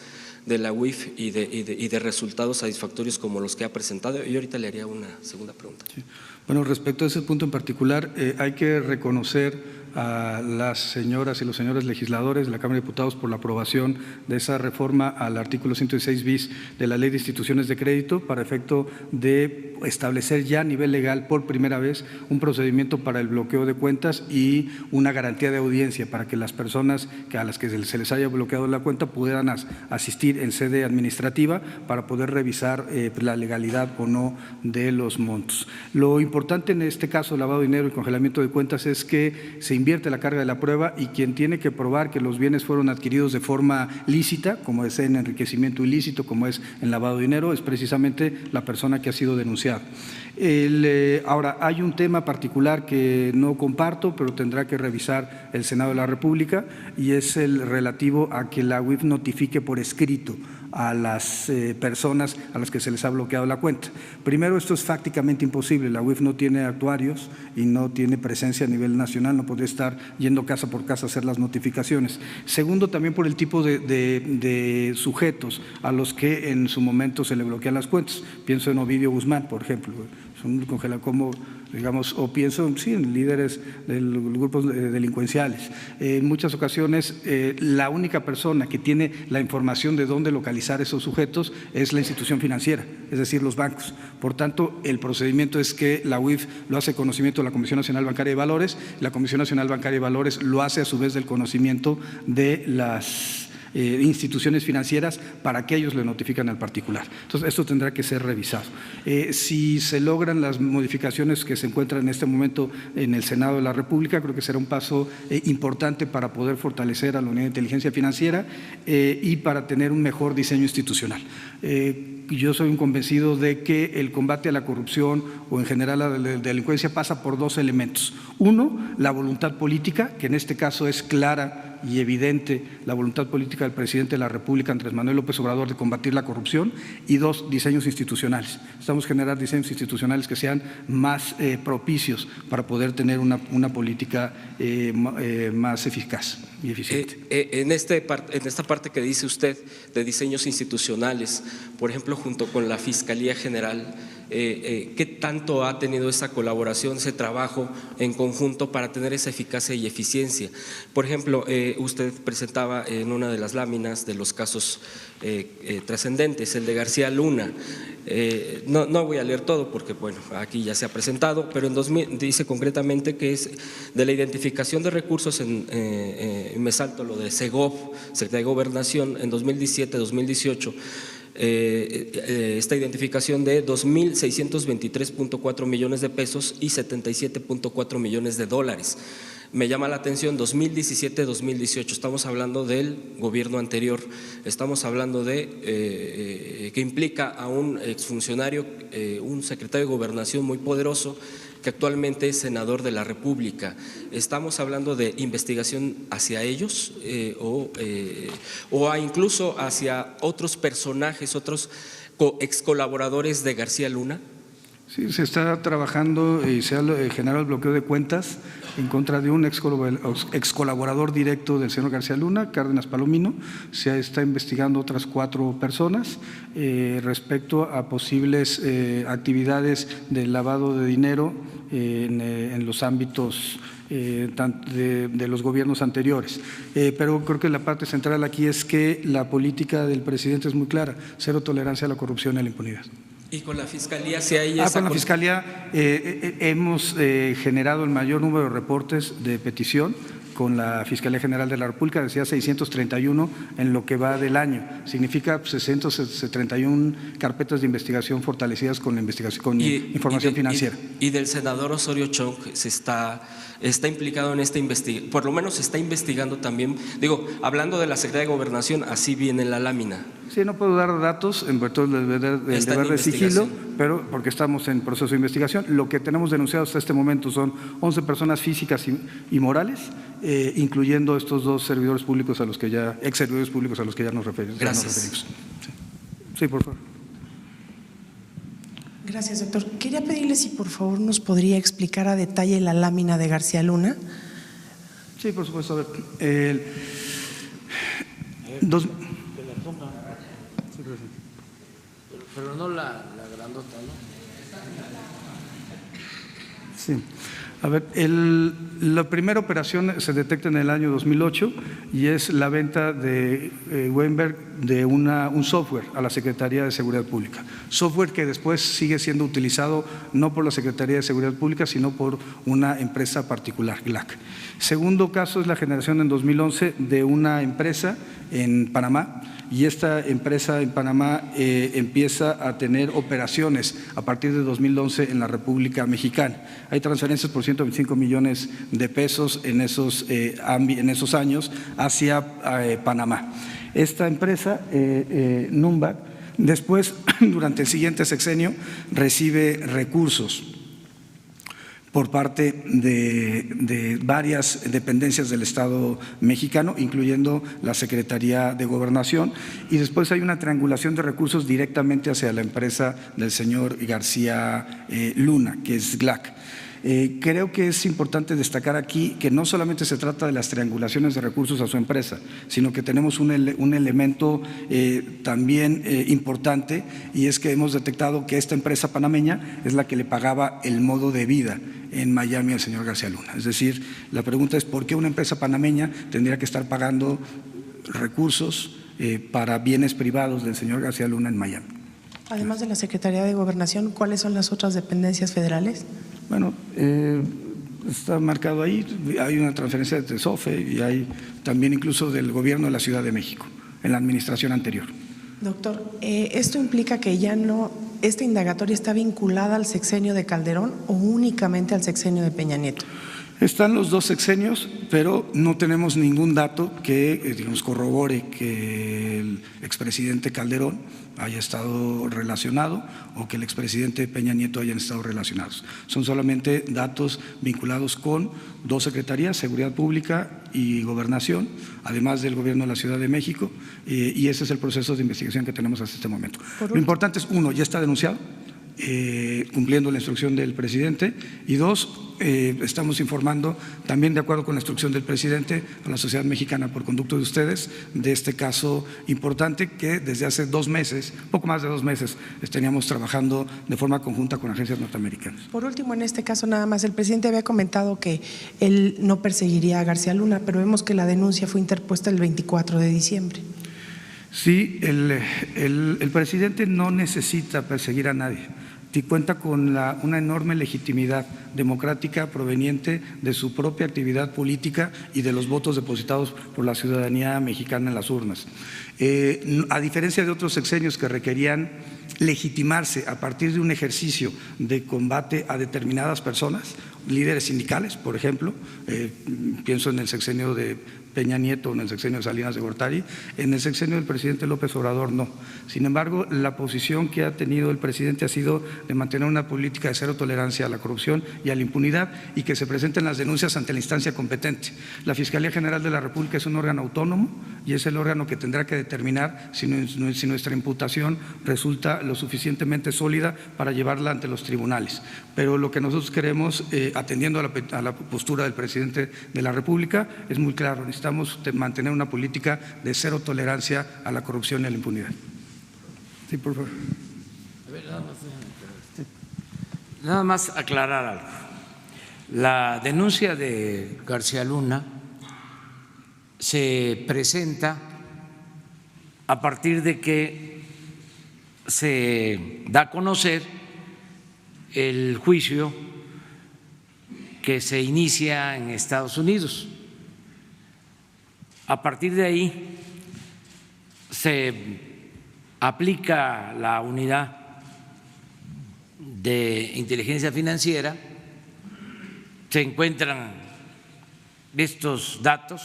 de la UIF y de resultados satisfactorios como los que ha presentado? Y ahorita le haría una segunda pregunta. Sí. Bueno, respecto a ese punto en particular, hay que reconocer a las señoras y los señores legisladores de la Cámara de Diputados por la aprobación de esa reforma al artículo 116 bis de la Ley de Instituciones de Crédito para efecto de establecer ya a nivel legal por primera vez un procedimiento para el bloqueo de cuentas y una garantía de audiencia para que las personas a las que se les haya bloqueado la cuenta pudieran asistir en sede administrativa para poder revisar la legalidad o no de los montos. Lo importante en este caso, lavado de dinero y congelamiento de cuentas, es que se invierte la carga de la prueba y quien tiene que probar que los bienes fueron adquiridos de forma lícita, como es en enriquecimiento ilícito, como es en lavado de dinero, es precisamente la persona que ha sido denunciada. Ahora, hay un tema particular que no comparto, pero tendrá que revisar el Senado de la República, y es el relativo a que la UIF notifique por escrito a las personas a las que se les ha bloqueado la cuenta. Primero, esto es fácticamente imposible. La UIF no tiene actuarios y no tiene presencia a nivel nacional, no podría estar yendo casa por casa a hacer las notificaciones. Segundo, también por el tipo de sujetos a los que en su momento se le bloquean las cuentas. Pienso en Ovidio Guzmán, por ejemplo, son como, digamos, o pienso en líderes de los grupos delincuenciales. En muchas ocasiones la única persona que tiene la información de dónde localizar esos sujetos es la institución financiera, es decir, los bancos. Por tanto, el procedimiento es que la UIF lo hace conocimiento de la Comisión Nacional Bancaria de Valores, la Comisión Nacional Bancaria de Valores lo hace a su vez del conocimiento de las instituciones financieras para que ellos le notifican al particular. Entonces, esto tendrá que ser revisado. Si se logran las modificaciones que se encuentran en este momento en el Senado de la República, creo que será un paso importante para poder fortalecer a la Unidad de Inteligencia Financiera y para tener un mejor diseño institucional. Yo soy un convencido de que el combate a la corrupción o en general a la delincuencia pasa por dos elementos. Uno, la voluntad política, que en este caso es clara y evidente la voluntad política del presidente de la República, Andrés Manuel López Obrador, de combatir la corrupción. Y dos, diseños institucionales. Estamos generando diseños institucionales que sean más propicios para poder tener una política más eficaz y eficiente. En esta parte que dice usted de diseños institucionales, por ejemplo, junto con la Fiscalía General, ¿qué tanto ha tenido esa colaboración, ese trabajo en conjunto para tener esa eficacia y eficiencia? Por ejemplo, usted presentaba en una de las láminas de los casos trascendentes, el de García Luna. No voy a leer todo porque bueno, aquí ya se ha presentado, pero en 2000 dice concretamente que es de la identificación de recursos, me salto lo de Segov, Secretaría de Gobernación, en 2017-2018, esta identificación de 2.623.4 millones de pesos y 77.4 millones de dólares. me llama la atención 2017-2018, estamos hablando del gobierno anterior, estamos hablando de que implica a un exfuncionario, un secretario de Gobernación muy poderoso que actualmente es senador de la República. ¿Estamos hablando de investigación hacia ellos o incluso hacia otros personajes, otros ex colaboradores de García Luna? Sí, se está trabajando y se ha generado el bloqueo de cuentas en contra de un ex colaborador directo del señor García Luna, Cárdenas Palomino. Se está investigando otras 4 personas respecto a posibles actividades de lavado de dinero en los ámbitos de los gobiernos anteriores. Pero creo que la parte central aquí es que la política del presidente es muy clara: cero tolerancia a la corrupción y a la impunidad. ¿Y con la Fiscalía si hay esa? Con la Fiscalía hemos generado el mayor número de reportes de petición con la Fiscalía General de la República, decía 631 en lo que va del año. Significa 631 carpetas de investigación fortalecidas con la investigación, con información financiera. Y del senador Osorio Chong se está implicado en esta investigación, por lo menos se está investigando también, digo, hablando de la Secretaría de Gobernación, así viene en la lámina. Sí, no puedo dar datos en virtud del deber de sigilo, pero porque estamos en proceso de investigación. Lo que tenemos denunciado hasta este momento son 11 personas físicas y morales, incluyendo estos 2 servidores públicos ex servidores públicos a los que ya nos referimos. Gracias. Sí, por favor. Gracias, doctor. Quería pedirle si por favor nos podría explicar a detalle la lámina de García Luna. Sí, por supuesto. A ver, pero no la grandota, ¿no? Sí. A ver, la primera operación se detecta en el año 2008 y es la venta de Weinberg de un software a la Secretaría de Seguridad Pública. Software que después sigue siendo utilizado no por la Secretaría de Seguridad Pública, sino por una empresa particular, GLAC. Segundo caso es la generación en 2011 de una empresa en Panamá, y esta empresa en Panamá empieza a tener operaciones a partir de 2011 en la República Mexicana. Hay transferencias por 125 millones de pesos en esos años hacia Panamá. Esta empresa, Numbac, después, durante el siguiente sexenio, recibe recursos por parte de varias dependencias del Estado mexicano, incluyendo la Secretaría de Gobernación, y después hay una triangulación de recursos directamente hacia la empresa del señor García Luna, que es GLAC. Creo que es importante destacar aquí que no solamente se trata de las triangulaciones de recursos a su empresa, sino que tenemos un elemento también importante, y es que hemos detectado que esta empresa panameña es la que le pagaba el modo de vida en Miami al señor García Luna. Es decir, la pregunta es ¿por qué una empresa panameña tendría que estar pagando recursos para bienes privados del señor García Luna en Miami? Además de la Secretaría de Gobernación, ¿cuáles son las otras dependencias federales? Bueno, está marcado ahí, hay una transferencia de TESOFE y hay también incluso del gobierno de la Ciudad de México, en la administración anterior. Doctor, ¿esto implica que ya no, esta indagatoria está vinculada al sexenio de Calderón o únicamente al sexenio de Peña Nieto? Están los 2 sexenios, pero no tenemos ningún dato que corrobore que el expresidente Calderón haya estado relacionado o que el expresidente Peña Nieto hayan estado relacionados. Son solamente datos vinculados con 2 secretarías, Seguridad Pública y Gobernación, además del Gobierno de la Ciudad de México, y ese es el proceso de investigación que tenemos hasta este momento. Lo importante es, 1, ya está denunciado, cumpliendo la instrucción del presidente, y 2, estamos informando también de acuerdo con la instrucción del presidente a la sociedad mexicana por conducto de ustedes de este caso importante que desde hace 2 meses, poco más de 2 meses, estaríamos trabajando de forma conjunta con agencias norteamericanas. Por último, en este caso nada más, el presidente había comentado que él no perseguiría a García Luna, pero vemos que la denuncia fue interpuesta el 24 de diciembre. Sí, el presidente no necesita perseguir a nadie. Y cuenta con una enorme legitimidad democrática proveniente de su propia actividad política y de los votos depositados por la ciudadanía mexicana en las urnas. A diferencia de otros sexenios que requerían legitimarse a partir de un ejercicio de combate a determinadas personas, líderes sindicales, por ejemplo, pienso en el sexenio de Peña Nieto, en el sexenio de Salinas de Gortari, en el sexenio del presidente López Obrador no. Sin embargo, la posición que ha tenido el presidente ha sido de mantener una política de cero tolerancia a la corrupción y a la impunidad y que se presenten las denuncias ante la instancia competente. La Fiscalía General de la República es un órgano autónomo y es el órgano que tendrá que determinar si nuestra imputación resulta lo suficientemente sólida para llevarla ante los tribunales. Pero lo que nosotros queremos, atendiendo a la postura del presidente de la República, es muy claro: necesitamos mantener una política de cero tolerancia a la corrupción y a la impunidad. Sí, por favor. A ver, nada más aclarar algo. La denuncia de García Luna se presenta a partir de que se da a conocer el juicio que se inicia en Estados Unidos. A partir de ahí se aplica la unidad de inteligencia financiera, se encuentran estos datos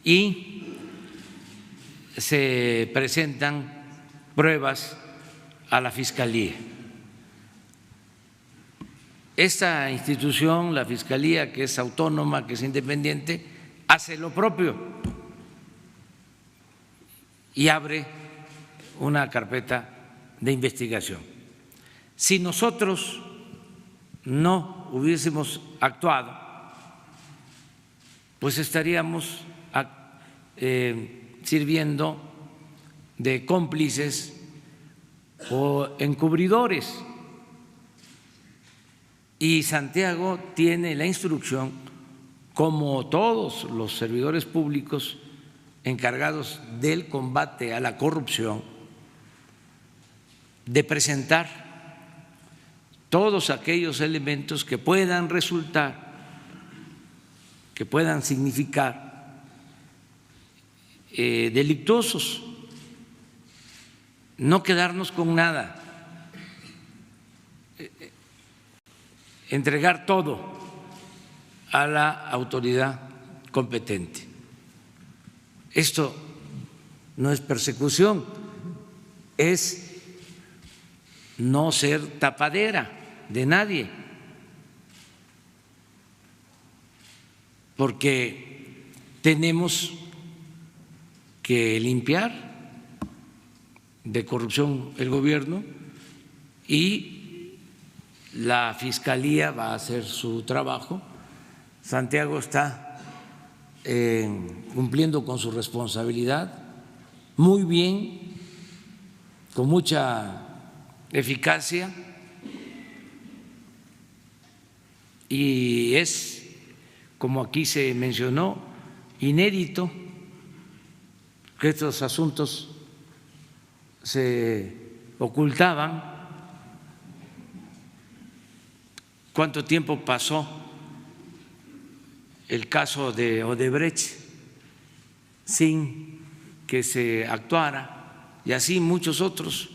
y se presentan pruebas a la Fiscalía. Esta institución, la Fiscalía, que es autónoma, que es independiente, hace lo propio y abre una carpeta de investigación. Si nosotros no hubiésemos actuado, pues estaríamos sirviendo de cómplices o encubridores. Y Santiago tiene la instrucción, como todos los servidores públicos encargados del combate a la corrupción, de presentar todos aquellos elementos que puedan resultar, que puedan significar delictuosos, no quedarnos con nada, entregar todo a la autoridad competente. Esto no es persecución, es no ser tapadera de nadie, porque tenemos que limpiar de corrupción el gobierno y la Fiscalía va a hacer su trabajo. Santiago está cumpliendo con su responsabilidad muy bien, con mucha eficacia, y es, como aquí se mencionó, inédito que estos asuntos se ocultaban. ¿Cuánto tiempo pasó el caso de Odebrecht sin que se actuara? Y así muchos otros.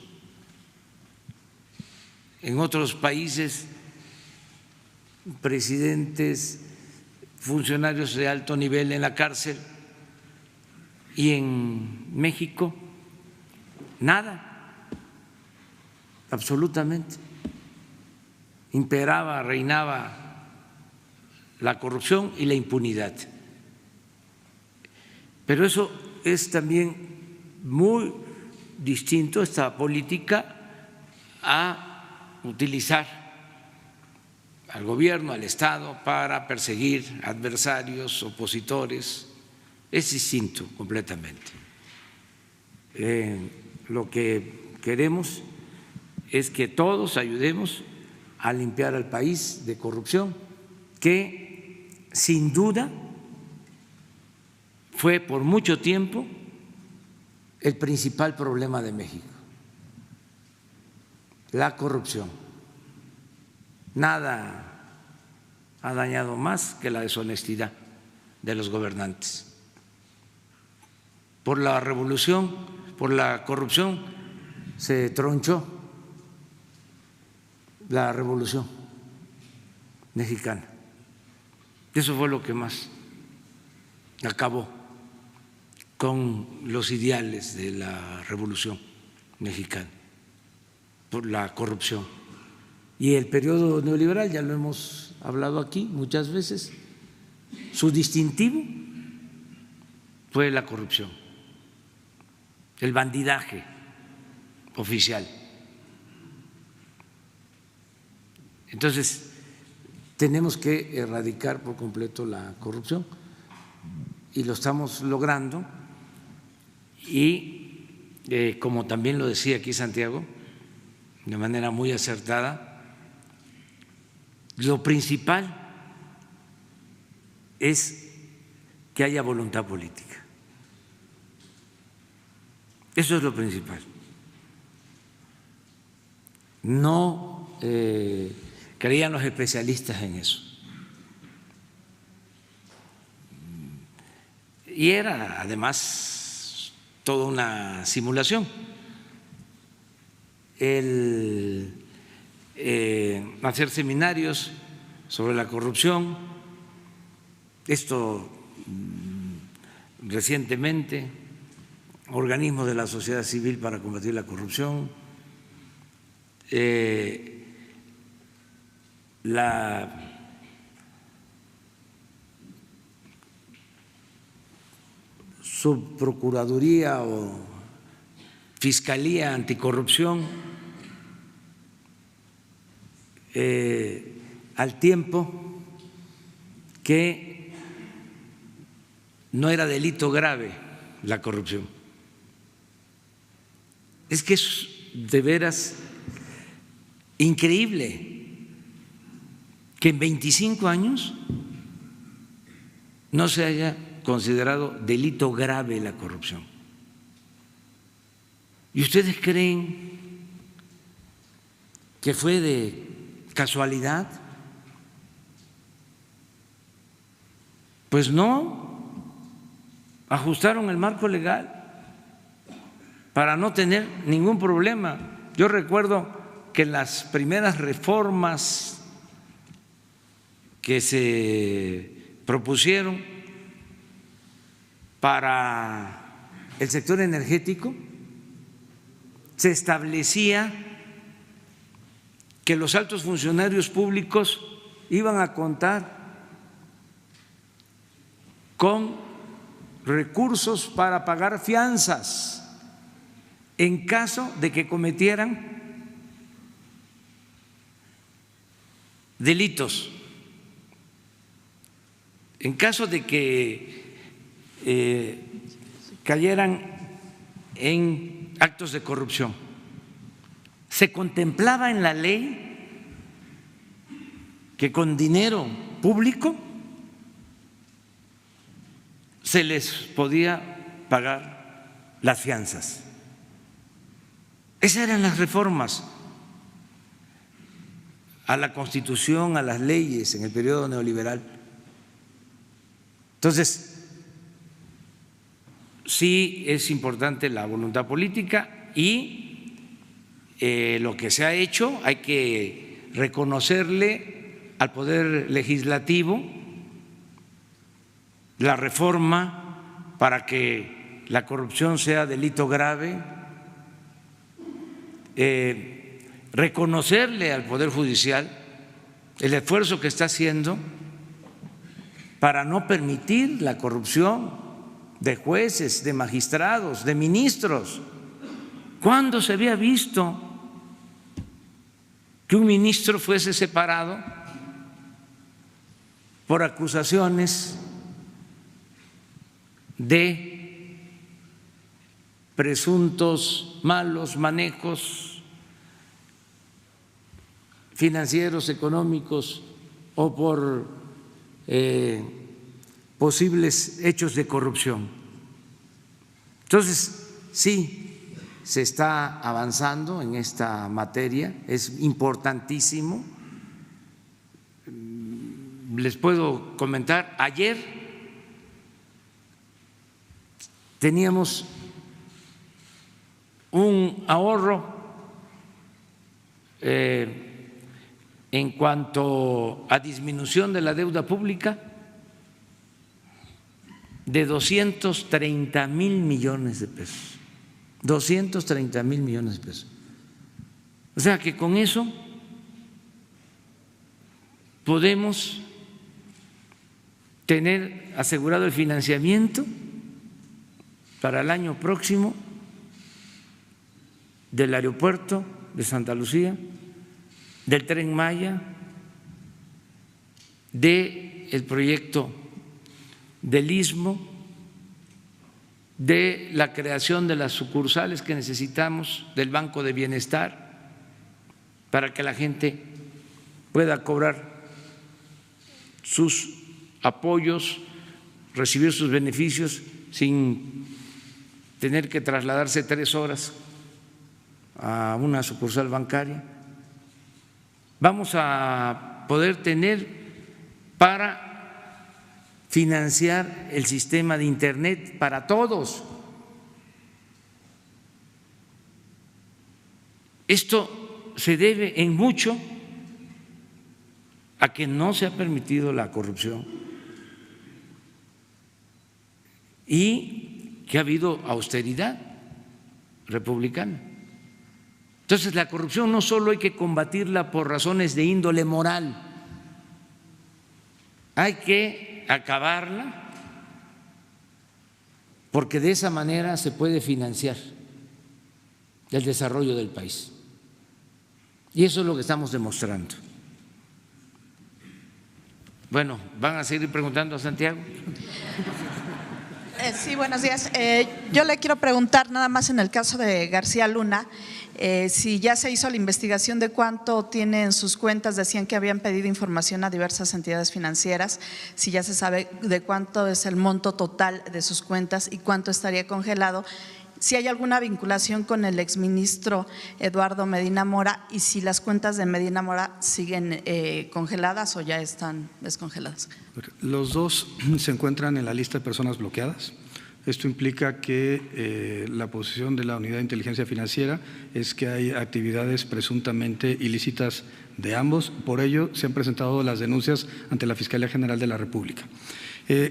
En otros países, presidentes, funcionarios de alto nivel en la cárcel, y en México nada, absolutamente. Imperaba, reinaba la corrupción y la impunidad. Pero eso es también muy distinto, esta política, a utilizar al gobierno, al Estado, para perseguir adversarios, opositores. Es distinto completamente. Lo que queremos es que todos ayudemos a limpiar al país de corrupción, que sin duda fue por mucho tiempo el principal problema de México, la corrupción. Nada ha dañado más que la deshonestidad de los gobernantes. Por la revolución, por la corrupción, se tronchó la Revolución Mexicana. Eso fue lo que más acabó con los ideales de la Revolución Mexicana, por la corrupción. Y el periodo neoliberal, ya lo hemos hablado aquí muchas veces, su distintivo fue la corrupción, el bandidaje oficial. Entonces, tenemos que erradicar por completo la corrupción y lo estamos logrando. Y como también lo decía aquí Santiago, de manera muy acertada, lo principal es que haya voluntad política. Eso es lo principal. No creían los especialistas en eso. Y era además toda una simulación. El hacer seminarios sobre la corrupción, esto recientemente, organismos de la sociedad civil para combatir la corrupción, la Subprocuraduría o Fiscalía Anticorrupción, al tiempo que no era delito grave la corrupción. Es que es de veras increíble que en 25 años no se haya considerado delito grave la corrupción. ¿Y ustedes creen que fue de casualidad? Pues no, ajustaron el marco legal para no tener ningún problema. Yo recuerdo que las primeras reformas que se propusieron para el sector energético se establecía que los altos funcionarios públicos iban a contar con recursos para pagar fianzas en caso de que cometieran delitos, en caso de que cayeran en actos de corrupción. Se contemplaba en la ley que con dinero público se les podía pagar las fianzas. Esas eran las reformas a la Constitución, a las leyes en el periodo neoliberal. Entonces, sí es importante la voluntad política y lo que se ha hecho hay que reconocerle al Poder Legislativo la reforma para que la corrupción sea delito grave, reconocerle al Poder Judicial el esfuerzo que está haciendo para no permitir la corrupción de jueces, de magistrados, de ministros. ¿Cuándo se había visto que un ministro fuese separado por acusaciones de presuntos malos manejos financieros, económicos o por posibles hechos de corrupción? Entonces, sí, se está avanzando en esta materia, es importantísimo. Les puedo comentar, ayer teníamos un ahorro en cuanto a disminución de la deuda pública de 230,000 millones de pesos. 230,000 millones de pesos. O sea que con eso podemos tener asegurado el financiamiento para el año próximo del aeropuerto de Santa Lucía, del Tren Maya, del proyecto del Istmo, de la creación de las sucursales que necesitamos del Banco de Bienestar para que la gente pueda cobrar sus apoyos, recibir sus beneficios sin tener que trasladarse 3 horas a una sucursal bancaria. Vamos a poder tener para financiar el sistema de Internet para todos. Esto se debe en mucho a que no se ha permitido la corrupción y que ha habido austeridad republicana. Entonces, la corrupción no solo hay que combatirla por razones de índole moral, hay que acabarla porque de esa manera se puede financiar el desarrollo del país. Y eso es lo que estamos demostrando. Bueno, ¿van a seguir preguntando a Santiago? Sí, buenos días. Yo le quiero preguntar nada más en el caso de García Luna, si ya se hizo la investigación de cuánto tiene en sus cuentas. Decían que habían pedido información a diversas entidades financieras, si ya se sabe de cuánto es el monto total de sus cuentas y cuánto estaría congelado, si hay alguna vinculación con el exministro Eduardo Medina Mora y si las cuentas de Medina Mora siguen congeladas o ya están descongeladas. Los dos se encuentran en la lista de personas bloqueadas. Esto implica que la posición de la Unidad de Inteligencia Financiera es que hay actividades presuntamente ilícitas de ambos. Por ello, se han presentado las denuncias ante la Fiscalía General de la República.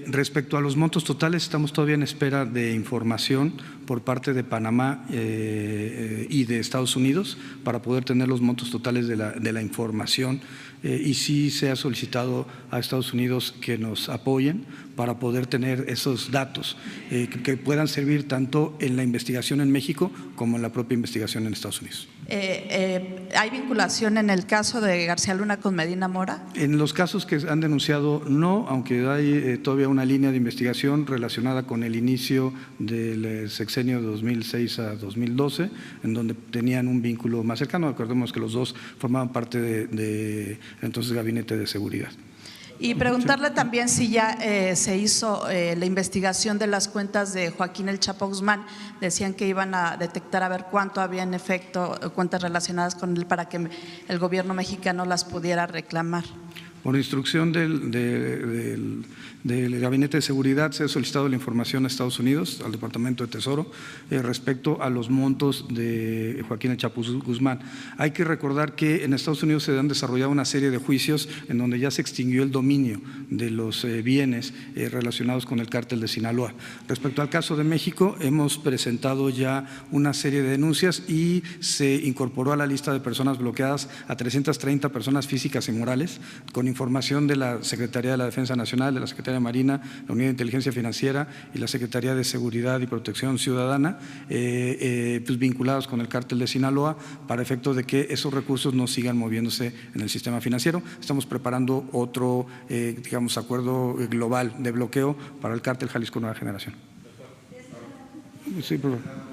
Respecto a los montos totales, estamos todavía en espera de información por parte de Panamá y de Estados Unidos para poder tener los montos totales de la información, y sí se ha solicitado a Estados Unidos que nos apoyen para poder tener esos datos que puedan servir tanto en la investigación en México como en la propia investigación en Estados Unidos. ¿Hay vinculación en el caso de García Luna con Medina Mora? En los casos que han denunciado no, aunque hay todavía una línea de investigación relacionada con el inicio del sexenio de 2006 a 2012, en donde tenían un vínculo más cercano. Recordemos que los dos formaban parte de entonces Gabinete de Seguridad. Y preguntarle también si ya se hizo la investigación de las cuentas de Joaquín El Chapo Guzmán. Decían que iban a detectar a ver cuánto había en efecto cuentas relacionadas con él para que el gobierno mexicano las pudiera reclamar. Por instrucción del Gabinete de Seguridad se ha solicitado la información a Estados Unidos, al Departamento de Tesoro, respecto a los montos de Joaquín El Chapo Guzmán. Hay que recordar que en Estados Unidos se han desarrollado una serie de juicios en donde ya se extinguió el dominio de los bienes relacionados con el cártel de Sinaloa. Respecto al caso de México, hemos presentado ya una serie de denuncias y se incorporó a la lista de personas bloqueadas a 330 personas físicas y morales, con información de la Secretaría de la Defensa Nacional, de la Secretaría de Marina, la Unidad de Inteligencia Financiera y la Secretaría de Seguridad y Protección Ciudadana, pues vinculados con el cártel de Sinaloa, para efecto de que esos recursos no sigan moviéndose en el sistema financiero. Estamos preparando otro, digamos, acuerdo global de bloqueo para el cártel Jalisco Nueva Generación. Sí, por favor.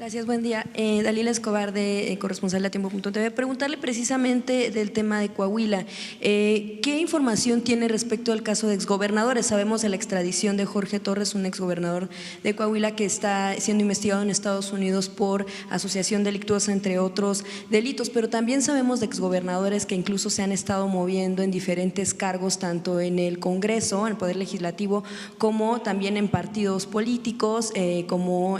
Gracias, buen día. Dalila Escobar, de corresponsal de Tiempo.tv. Preguntarle precisamente del tema de Coahuila. ¿Qué información tiene respecto al caso de exgobernadores? Sabemos de la extradición de Jorge Torres, un exgobernador de Coahuila que está siendo investigado en Estados Unidos por asociación delictuosa, entre otros delitos, pero también sabemos de exgobernadores que incluso se han estado moviendo en diferentes cargos, tanto en el Congreso, en el Poder Legislativo, como también en partidos políticos, como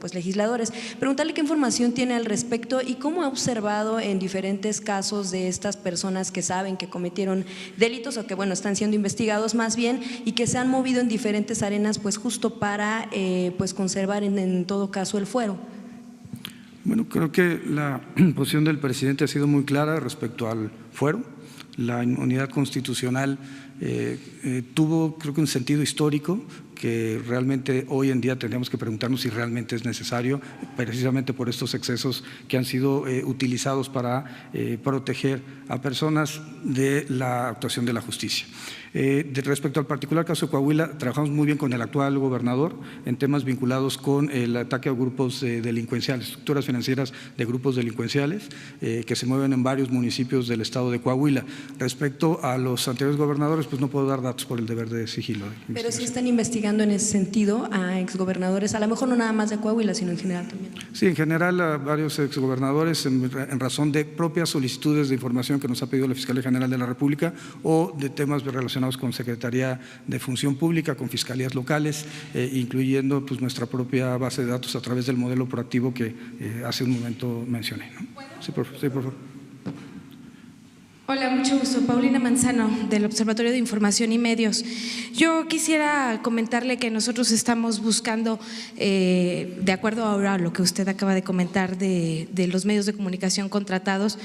pues legisladores. Preguntarle qué información tiene al respecto y cómo ha observado en diferentes casos de estas personas que saben que cometieron delitos o que están siendo investigados más bien y que se han movido en diferentes arenas pues justo para conservar en todo caso el fuero. Bueno, creo que la posición del presidente ha sido muy clara respecto al fuero. La inmunidad constitucional tuvo, creo que, un sentido histórico que realmente hoy en día tendríamos que preguntarnos si realmente es necesario, precisamente por estos excesos que han sido utilizados para proteger a personas de la actuación de la justicia. Respecto al particular caso de Coahuila, trabajamos muy bien con el actual gobernador en temas vinculados con el ataque a grupos delincuenciales, estructuras financieras de grupos delincuenciales que se mueven en varios municipios del estado de Coahuila. Respecto a los anteriores gobernadores, pues no puedo dar datos por el deber de sigilo. Pero sí están investigando en ese sentido a exgobernadores, a lo mejor no nada más de Coahuila, sino en general también. Sí, en general a varios exgobernadores en razón de propias solicitudes de información que nos ha pedido la Fiscalía General de la República o de temas relacionados con Secretaría de Función Pública, con fiscalías locales, incluyendo pues nuestra propia base de datos a través del modelo proactivo que hace un momento mencioné, ¿no? Sí, por favor. Hola, mucho gusto. Paulina Manzano, del Observatorio de Información y Medios. Yo quisiera comentarle que nosotros estamos buscando, de acuerdo ahora a lo que usted acaba de comentar de los medios de comunicación contratados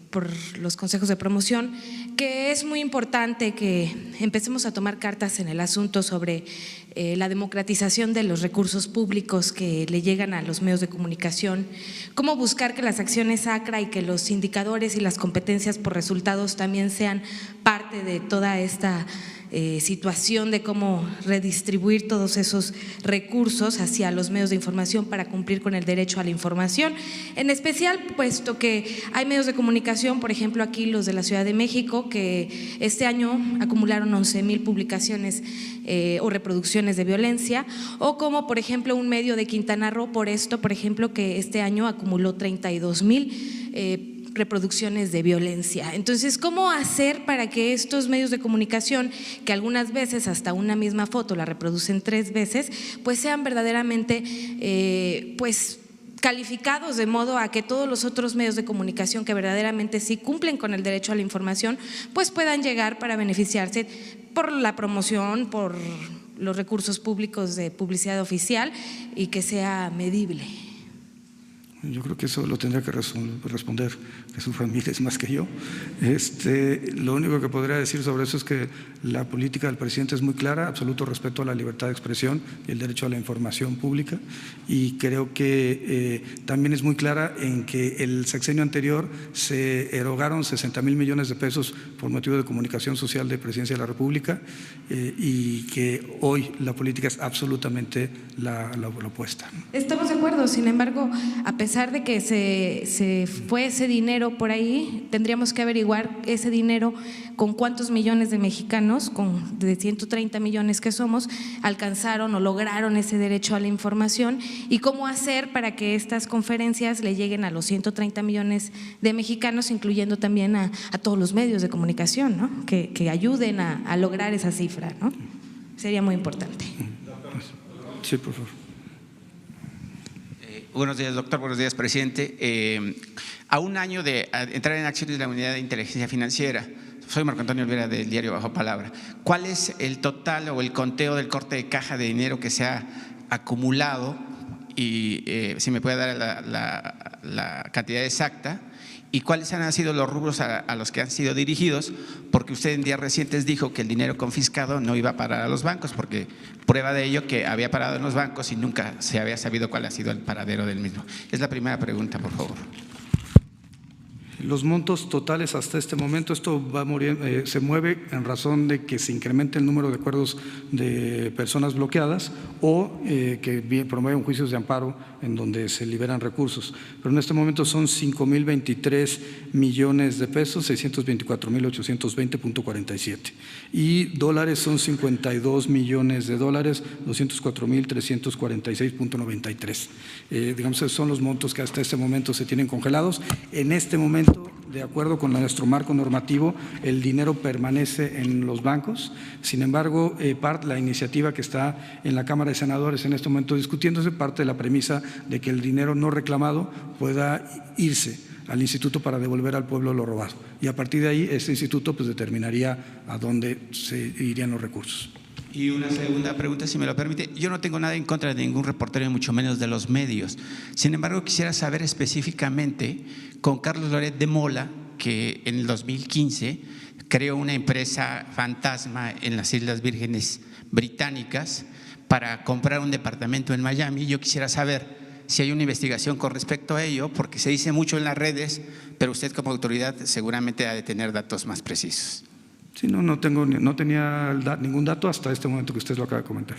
por los consejos de promoción, que es muy importante que empecemos a tomar cartas en el asunto sobre la democratización de los recursos públicos que le llegan a los medios de comunicación, cómo buscar que las acciones ACRA y que los indicadores y las competencias por resultados también sean parte de toda esta situación de cómo redistribuir todos esos recursos hacia los medios de información para cumplir con el derecho a la información, en especial puesto que hay medios de comunicación, por ejemplo aquí los de la Ciudad de México, que este año acumularon 11,000 publicaciones o reproducciones de violencia, o como por ejemplo un medio de Quintana Roo, por ejemplo, que este año acumuló 32,000 reproducciones de violencia. Entonces, ¿cómo hacer para que estos medios de comunicación, que algunas veces hasta una misma foto la reproducen 3 veces, pues sean verdaderamente calificados de modo a que todos los otros medios de comunicación que verdaderamente sí cumplen con el derecho a la información, pues puedan llegar para beneficiarse por la promoción, por los recursos públicos de publicidad oficial y que sea medible? Yo creo que eso lo tendría que responder Jesús Ramírez más que yo. Lo único que podría decir sobre eso es que la política del presidente es muy clara, absoluto respeto a la libertad de expresión y el derecho a la información pública, y creo que también es muy clara en que el sexenio anterior se erogaron 60,000 millones de pesos por motivo de comunicación social de Presidencia de la República, y que hoy la política es absolutamente la opuesta. Estamos de acuerdo, sin embargo, a pesar de que se fue ese dinero por ahí, tendríamos que averiguar ese dinero con cuántos millones de mexicanos, de 130 millones que somos, alcanzaron o lograron ese derecho a la información, y cómo hacer para que estas conferencias le lleguen a los 130 millones de mexicanos, incluyendo también a todos los medios de comunicación, ¿no? que ayuden a lograr esa cifra, ¿no? Sería muy importante. Sí, por favor. Buenos días, doctor. Buenos días, presidente. A un año de entrar en acciones de la Unidad de Inteligencia Financiera, soy Marco Antonio Olvera del diario Bajo Palabra. ¿Cuál es el total o el conteo del corte de caja de dinero que se ha acumulado? Y si me puede dar la cantidad exacta. ¿Y cuáles han sido los rubros a los que han sido dirigidos? Porque usted en días recientes dijo que el dinero confiscado no iba a parar a los bancos, porque prueba de ello que había parado en los bancos y nunca se había sabido cuál ha sido el paradero del mismo. Es la primera pregunta, por favor. Los montos totales hasta este momento, esto va se mueve en razón de que se incremente el número de acuerdos de personas bloqueadas o que promueven juicios de amparo en donde se liberan recursos. Pero en este momento son 5,023 millones de pesos, 624,820.47. Y dólares son 52 millones de dólares, 204,346.93. Digamos, esos son los montos que hasta este momento se tienen congelados. En este momento, de acuerdo con nuestro marco normativo, el dinero permanece en los bancos. Sin embargo, la iniciativa que está en la Cámara de Senadores en este momento discutiéndose parte de la premisa de que el dinero no reclamado pueda irse al instituto para devolver al pueblo lo robado. Y a partir de ahí, este instituto pues determinaría a dónde se irían los recursos. Y una segunda pregunta, si me lo permite. Yo no tengo nada en contra de ningún reportero, mucho menos de los medios. Sin embargo, quisiera saber específicamente con Carlos Loret de Mola, que en el 2015 creó una empresa fantasma en las Islas Vírgenes Británicas para comprar un departamento en Miami. Yo quisiera saber si hay una investigación con respecto a ello, porque se dice mucho en las redes, pero usted como autoridad seguramente ha de tener datos más precisos. Sí, no tenía ningún dato hasta este momento que usted lo acaba de comentar.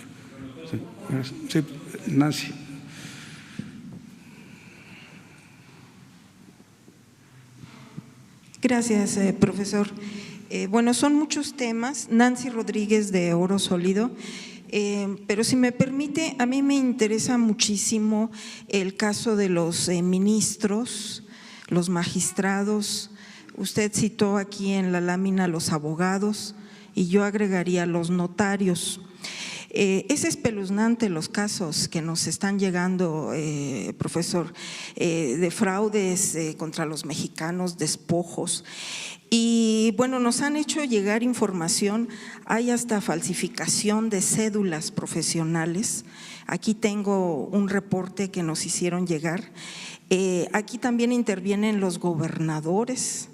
Sí, Nancy. Gracias, profesor. Bueno, son muchos temas. Nancy Rodríguez de Oro Sólido. Pero si me permite, a mí me interesa muchísimo el caso de los ministros, los magistrados. Usted citó aquí en la lámina los abogados y yo agregaría los notarios. Es espeluznante los casos que nos están llegando, profesor, de fraudes contra los mexicanos, despojos. Y bueno, nos han hecho llegar información, hay hasta falsificación de cédulas profesionales. Aquí tengo un reporte que nos hicieron llegar. Aquí también intervienen los gobernadores,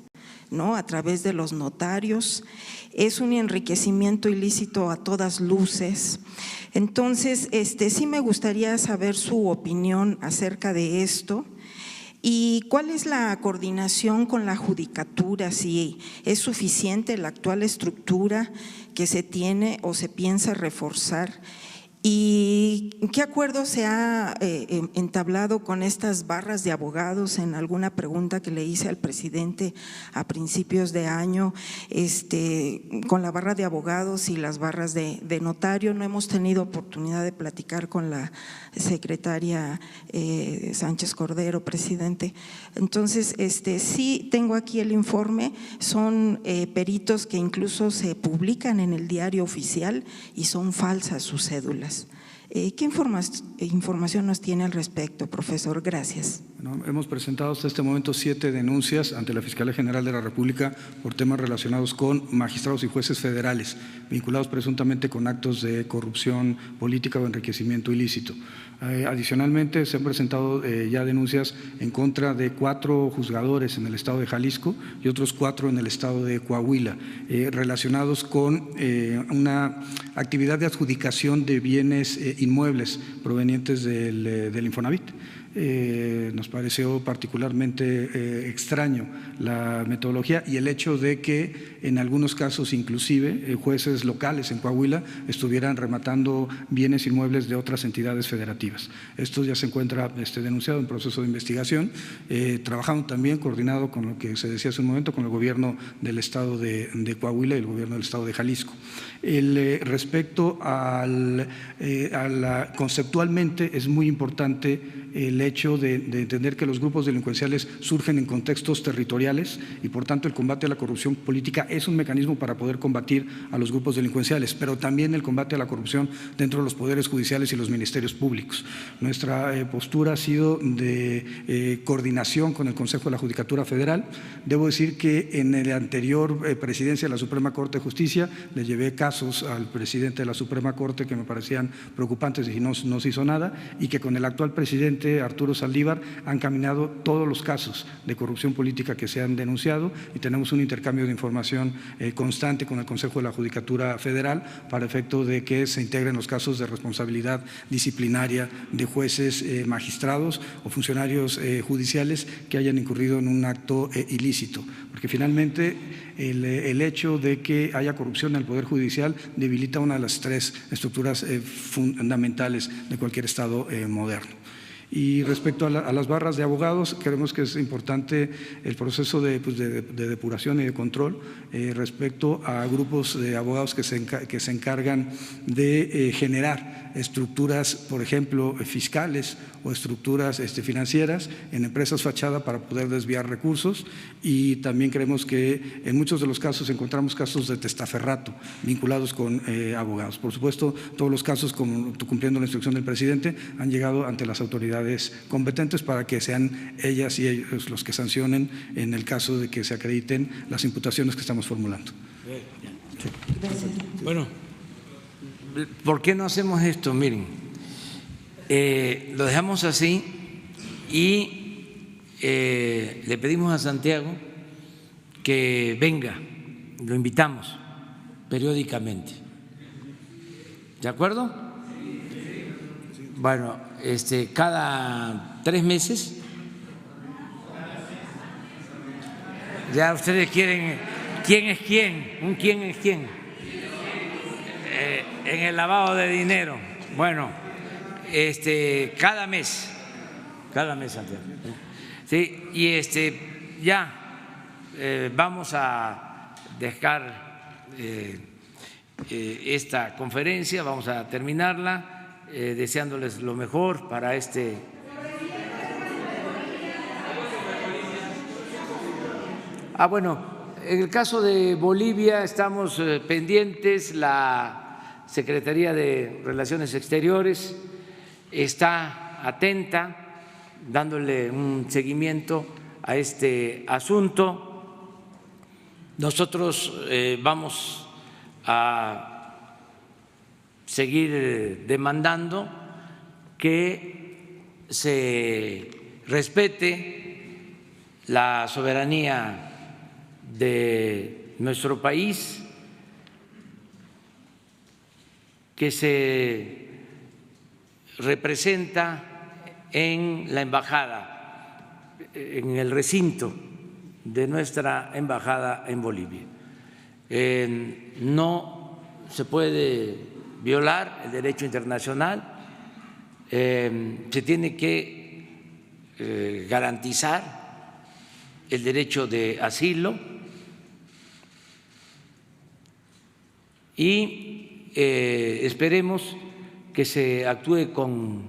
¿no? A través de los notarios. Es un enriquecimiento ilícito a todas luces. Entonces, sí me gustaría saber su opinión acerca de esto. ¿Y cuál es la coordinación con la judicatura? Si es suficiente la actual estructura que se tiene o se piensa reforzar. ¿Y qué acuerdo se ha entablado con estas barras de abogados? En alguna pregunta que le hice al presidente a principios de año, con la barra de abogados y las barras de notario, no hemos tenido oportunidad de platicar con la secretaria Sánchez Cordero, presidente. Entonces, sí tengo aquí el informe, son peritos que incluso se publican en el diario oficial y son falsas sus cédulas. ¿Qué información nos tiene al respecto, profesor? Gracias. Bueno, hemos presentado hasta este momento 7 denuncias ante la Fiscalía General de la República por temas relacionados con magistrados y jueces federales, vinculados presuntamente con actos de corrupción política o enriquecimiento ilícito. Adicionalmente, se han presentado ya denuncias en contra de 4 juzgadores en el estado de Jalisco y otros 4 en el estado de Coahuila, relacionados con una actividad de adjudicación de bienes inmuebles provenientes del Infonavit. Nos pareció particularmente extraño la metodología y el hecho de que en algunos casos inclusive jueces locales en Coahuila estuvieran rematando bienes inmuebles de otras entidades federativas. Esto ya se encuentra denunciado en proceso de investigación, trabajando también coordinado con lo que se decía hace un momento con el gobierno del estado de Coahuila y el gobierno del estado de Jalisco. Respecto conceptualmente es muy importante el hecho de entender que los grupos delincuenciales surgen en contextos territoriales y por tanto el combate a la corrupción política es un mecanismo para poder combatir a los grupos delincuenciales, pero también el combate a la corrupción dentro de los poderes judiciales y los ministerios públicos. Nuestra postura ha sido de coordinación con el Consejo de la Judicatura Federal. Debo decir que en la anterior presidencia de la Suprema Corte de Justicia le llevé casos al presidente de la Suprema Corte que me parecían preocupantes y no se hizo nada, y que con el actual presidente Arturo Saldívar han caminado todos los casos de corrupción política que se han denunciado y tenemos un intercambio de información constante con el Consejo de la Judicatura Federal para efecto de que se integren los casos de responsabilidad disciplinaria de jueces, magistrados o funcionarios judiciales que hayan incurrido en un acto ilícito, porque finalmente el hecho de que haya corrupción en el Poder Judicial debilita una de las tres estructuras fundamentales de cualquier Estado moderno. Y respecto a las barras de abogados, creemos que es importante el proceso de depuración y de control respecto a grupos de abogados que se encargan de generar estructuras, por ejemplo, fiscales o estructuras financieras en empresas fachada para poder desviar recursos, y también creemos que en muchos de los casos encontramos casos de testaferrato vinculados con abogados. Por supuesto, todos los casos, cumpliendo la instrucción del presidente, han llegado ante las autoridades competentes para que sean ellas y ellos los que sancionen en el caso de que se acrediten las imputaciones que estamos formulando. Bueno, ¿por qué no hacemos esto? Miren, lo dejamos así y le pedimos a Santiago que venga, lo invitamos periódicamente. ¿De acuerdo? Bueno, cada 3 meses. Ya ustedes quieren, ¿quién es quién? ¿Un quién es quién? En el lavado de dinero. Bueno, cada mes, Santiago. Sí, y ya vamos a dejar esta conferencia, vamos a terminarla. Deseándoles lo mejor para bueno, en el caso de Bolivia estamos pendientes, la Secretaría de Relaciones Exteriores está atenta, dándole un seguimiento a este asunto. Nosotros vamos a seguir demandando que se respete la soberanía de nuestro país, que se representa en la embajada, en el recinto de nuestra embajada en Bolivia. No se puede violar el derecho internacional, se tiene que garantizar el derecho de asilo y esperemos que se actúe con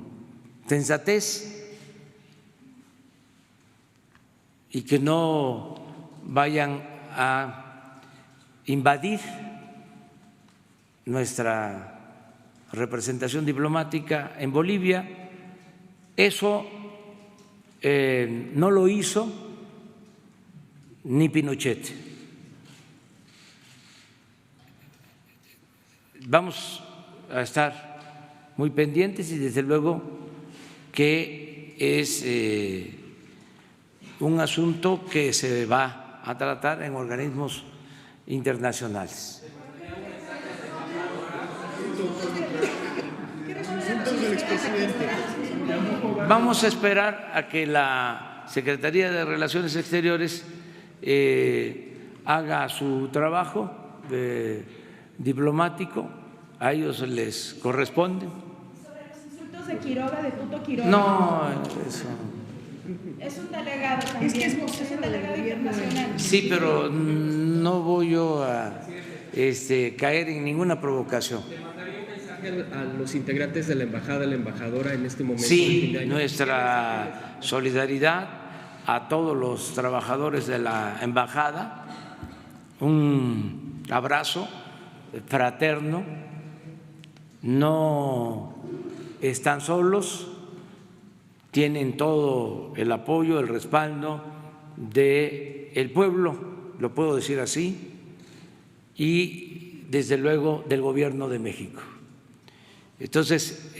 sensatez y que no vayan a invadir nuestra representación diplomática en Bolivia. Eso no lo hizo ni Pinochet. Vamos a estar muy pendientes y desde luego que es un asunto que se va a tratar en organismos internacionales. Vamos a esperar a que la Secretaría de Relaciones Exteriores haga su trabajo diplomático, a ellos les corresponde. ¿Sobre los insultos de Quiroga, de puto Quiroga? No, eso. Es un delegado también. Es que es un delegado internacional. Sí, pero no voy yo a caer en ninguna provocación. ¿Le mandaría un mensaje a los integrantes de la embajada, la embajadora en este momento? Sí, nuestra solidaridad a todos los trabajadores de la embajada, un abrazo fraterno, no están solos, tienen todo el apoyo, el respaldo del pueblo, lo puedo decir así, y desde luego del Gobierno de México. Entonces,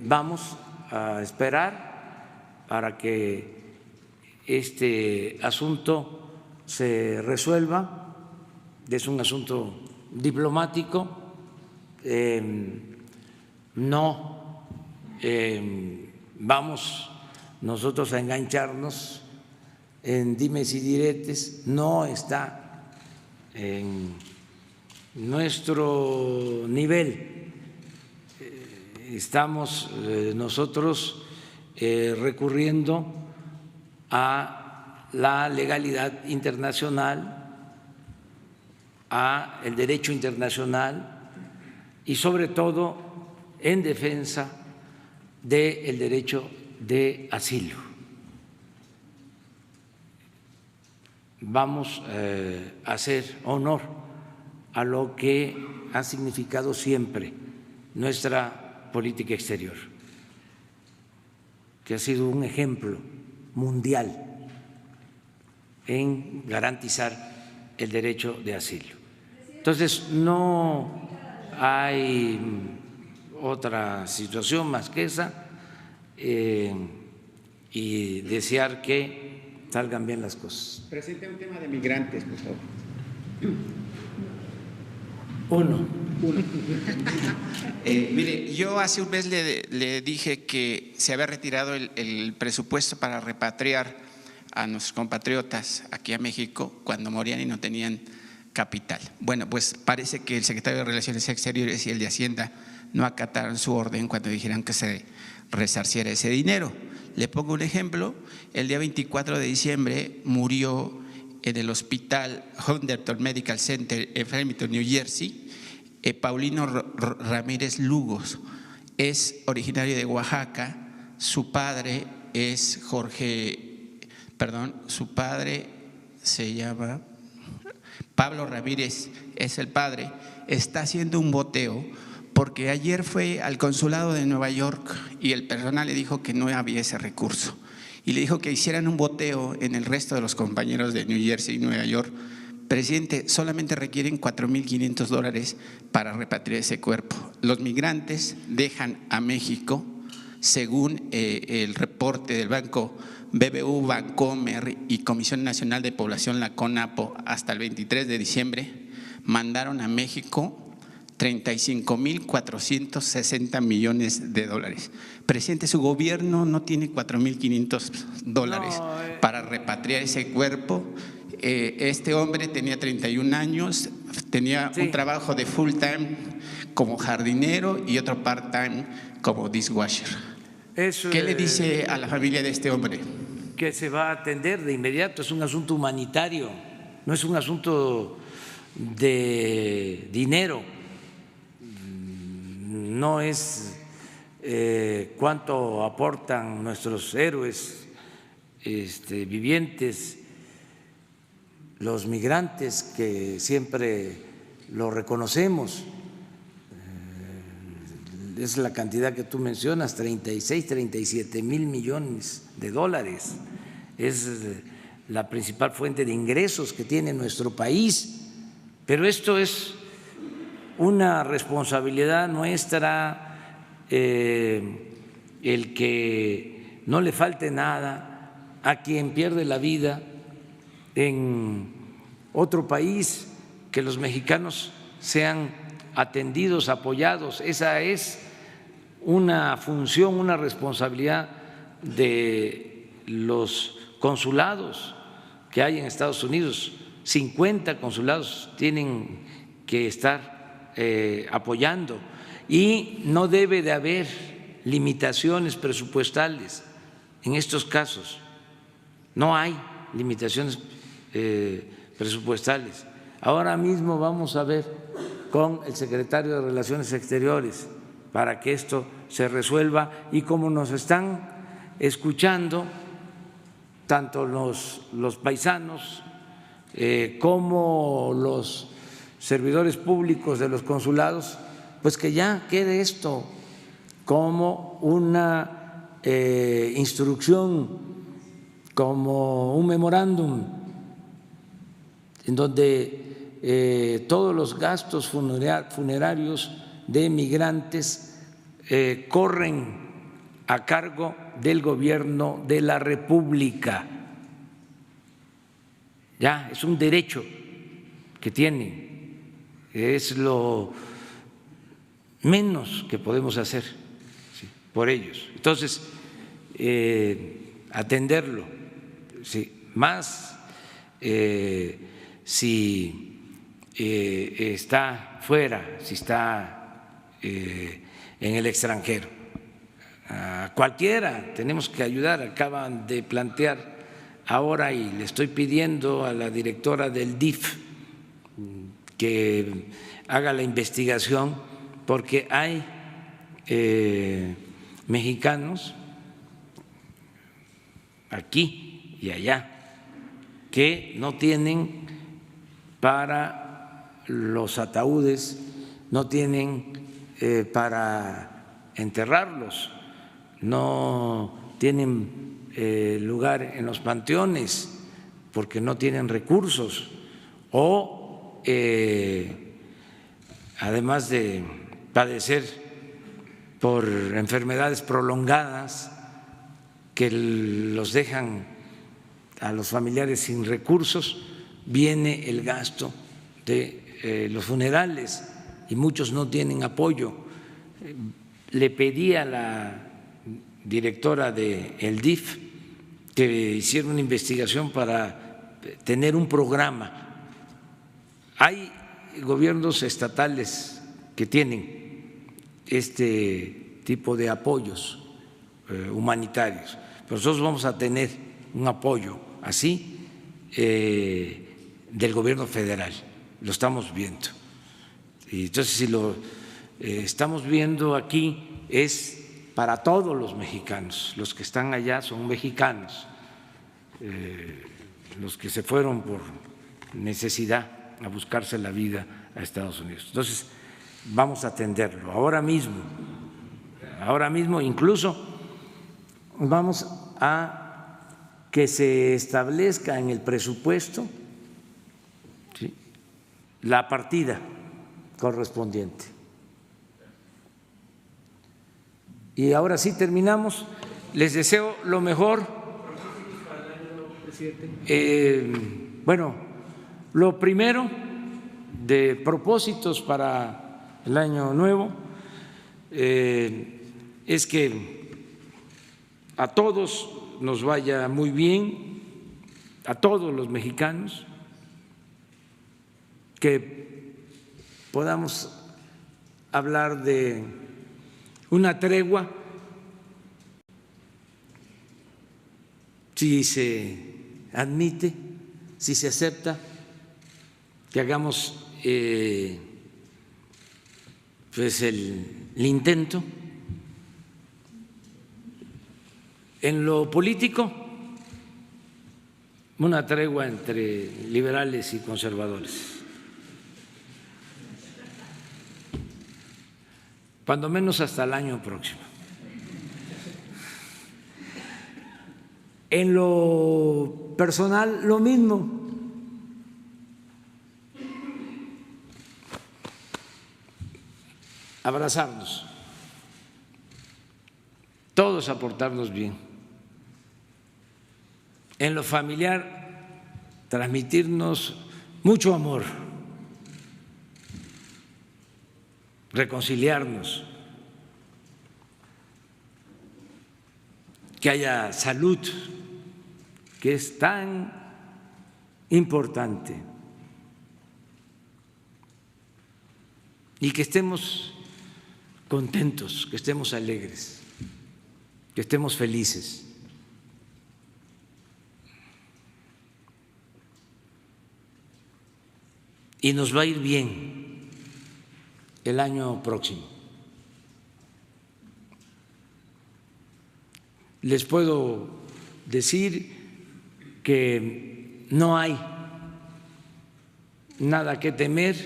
vamos a esperar para que este asunto se resuelva. Es un asunto diplomático, no vamos nosotros a engancharnos en dimes y diretes, no está en nuestro nivel. Estamos nosotros recurriendo a la legalidad internacional, a el derecho internacional y sobre todo en defensa del derecho de asilo. Vamos a hacer honor a lo que ha significado siempre nuestra política exterior, que ha sido un ejemplo mundial en garantizar el derecho de asilo. Entonces, no hay otra situación más que esa, y desear que salgan bien las cosas. Presidente, un tema de migrantes, por favor. Uno. Mire, yo hace un mes le dije que se había retirado el presupuesto para repatriar a nuestros compatriotas aquí a México cuando morían y no tenían capital. Bueno, pues parece que el secretario de Relaciones Exteriores y el de Hacienda no acataron su orden cuando dijeron que se resarciera ese dinero. Le pongo un ejemplo: el día 24 de diciembre murió en el hospital Hunterton Medical Center en Farmington, New Jersey, Paulino Ramírez Lugos. Es originario de Oaxaca, su padre es su padre se llama Pablo Ramírez, es el padre. Está haciendo un boteo porque ayer fue al consulado de Nueva York y el personal le dijo que no había ese recurso y le dijo que hicieran un boteo en el resto de los compañeros de New Jersey y Nueva York. Presidente, solamente requieren $4,500 para repatriar ese cuerpo. Los migrantes dejan a México, según el reporte del Banco BBU, Bancomer y Comisión Nacional de Población, la CONAPO, hasta el 23 de diciembre, mandaron a México 35,460 millones de dólares. Presidente, su gobierno no tiene $4,500 para repatriar ese cuerpo. Este hombre tenía 31 años, tenía un trabajo de full time como jardinero y otro part time como dishwasher. ¿Qué le dice a la familia de este hombre? Que se va a atender de inmediato. Es un asunto humanitario, no es un asunto de dinero, no es cuánto aportan nuestros héroes vivientes, los migrantes, que siempre lo reconocemos. Es la cantidad que tú mencionas, 36, 37 mil millones de dólares. Es la principal fuente de ingresos que tiene nuestro país. Pero esto es una responsabilidad nuestra, el que no le falte nada a quien pierde la vida en otro país, que los mexicanos sean atendidos, apoyados. Esa es una función, una responsabilidad de los consulados que hay en Estados Unidos. 50 consulados tienen que estar apoyando, y no debe de haber limitaciones presupuestales en estos casos. No hay limitaciones presupuestales. Ahora mismo vamos a ver con el secretario de Relaciones Exteriores para que esto se resuelva, y como nos están escuchando tanto los paisanos como los servidores públicos de los consulados, pues que ya quede esto como una instrucción, como un memorándum, en donde todos los gastos funerarios de migrantes corren a cargo del Gobierno de la República. Ya, es un derecho que tienen, es lo menos que podemos hacer, ¿sí?, por ellos. Entonces, atenderlo, ¿sí?, más si está fuera, si está en el extranjero. A cualquiera tenemos que ayudar. Acaban de plantear ahora, y le estoy pidiendo a la directora del DIF que haga la investigación, porque hay mexicanos aquí y allá que no tienen para los ataúdes, no tienen para enterrarlos, no tienen lugar en los panteones porque no tienen recursos, o además de padecer por enfermedades prolongadas que los dejan a los familiares sin recursos, viene el gasto de los funerales y muchos no tienen apoyo. Le pedí a la directora del DIF que hiciera una investigación para tener un programa. Hay gobiernos estatales que tienen este tipo de apoyos humanitarios, pero nosotros vamos a tener un apoyo así del gobierno federal, lo estamos viendo. Y entonces, si lo estamos viendo aquí, es para todos los mexicanos. Los que están allá son mexicanos, los que se fueron por necesidad a buscarse la vida a Estados Unidos. Entonces, vamos a atenderlo ahora mismo, incluso vamos a que se establezca en el presupuesto, ¿sí?, la partida correspondiente. Y ahora sí terminamos. Les deseo lo mejor. Bueno, lo primero, de propósitos para el año nuevo, es que a todos nos vaya muy bien, a todos los mexicanos, que podamos hablar de una tregua, si se admite, si se acepta, que hagamos pues el intento. En lo político, una tregua entre liberales y conservadores, cuando menos hasta el año próximo. En lo personal, lo mismo. Abrazarnos, todos aportarnos bien. En lo familiar, transmitirnos mucho amor, reconciliarnos, que haya salud, que es tan importante, y que estemos contentos, que estemos alegres, que estemos felices. Y nos va a ir bien el año próximo. Les puedo decir que no hay nada que temer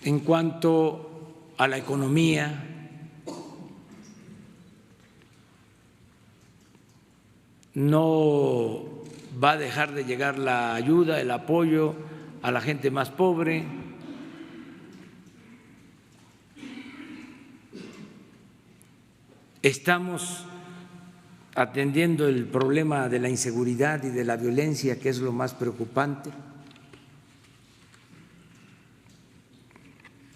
en cuanto a la economía, no va a dejar de llegar la ayuda, el apoyo a la gente más pobre. Estamos atendiendo el problema de la inseguridad y de la violencia, que es lo más preocupante.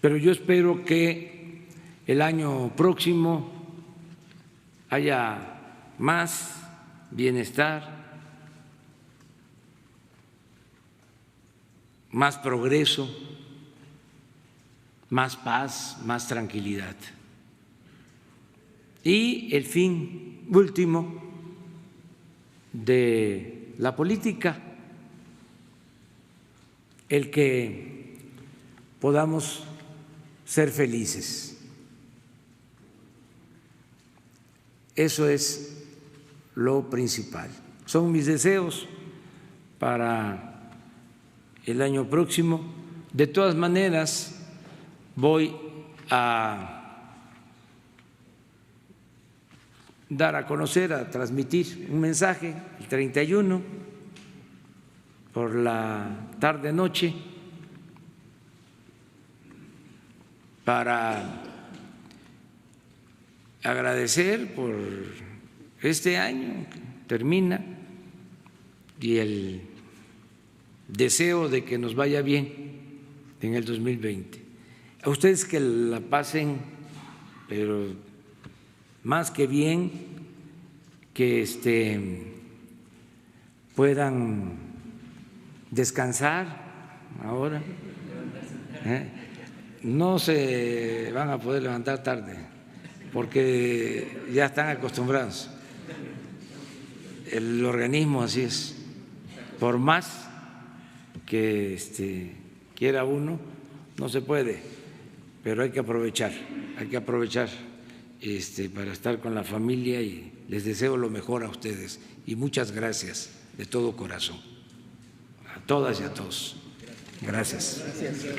Pero yo espero que el año próximo haya más bienestar, más progreso, más paz, más tranquilidad. Y el fin último de la política, el que podamos ser felices. Eso es lo principal. Son mis deseos para el año próximo. De todas maneras, voy a dar a conocer, a transmitir un mensaje el 31 por la tarde-noche para agradecer por este año que termina y el deseo de que nos vaya bien en el 2020. A ustedes que la pasen, pero más que bien, que puedan descansar ahora. No se van a poder levantar tarde porque ya están acostumbrados. El organismo así es. Por más que quiera uno, no se puede, pero hay que aprovechar para estar con la familia y les deseo lo mejor a ustedes y muchas gracias de todo corazón a todas y a todos. Gracias. Gracias.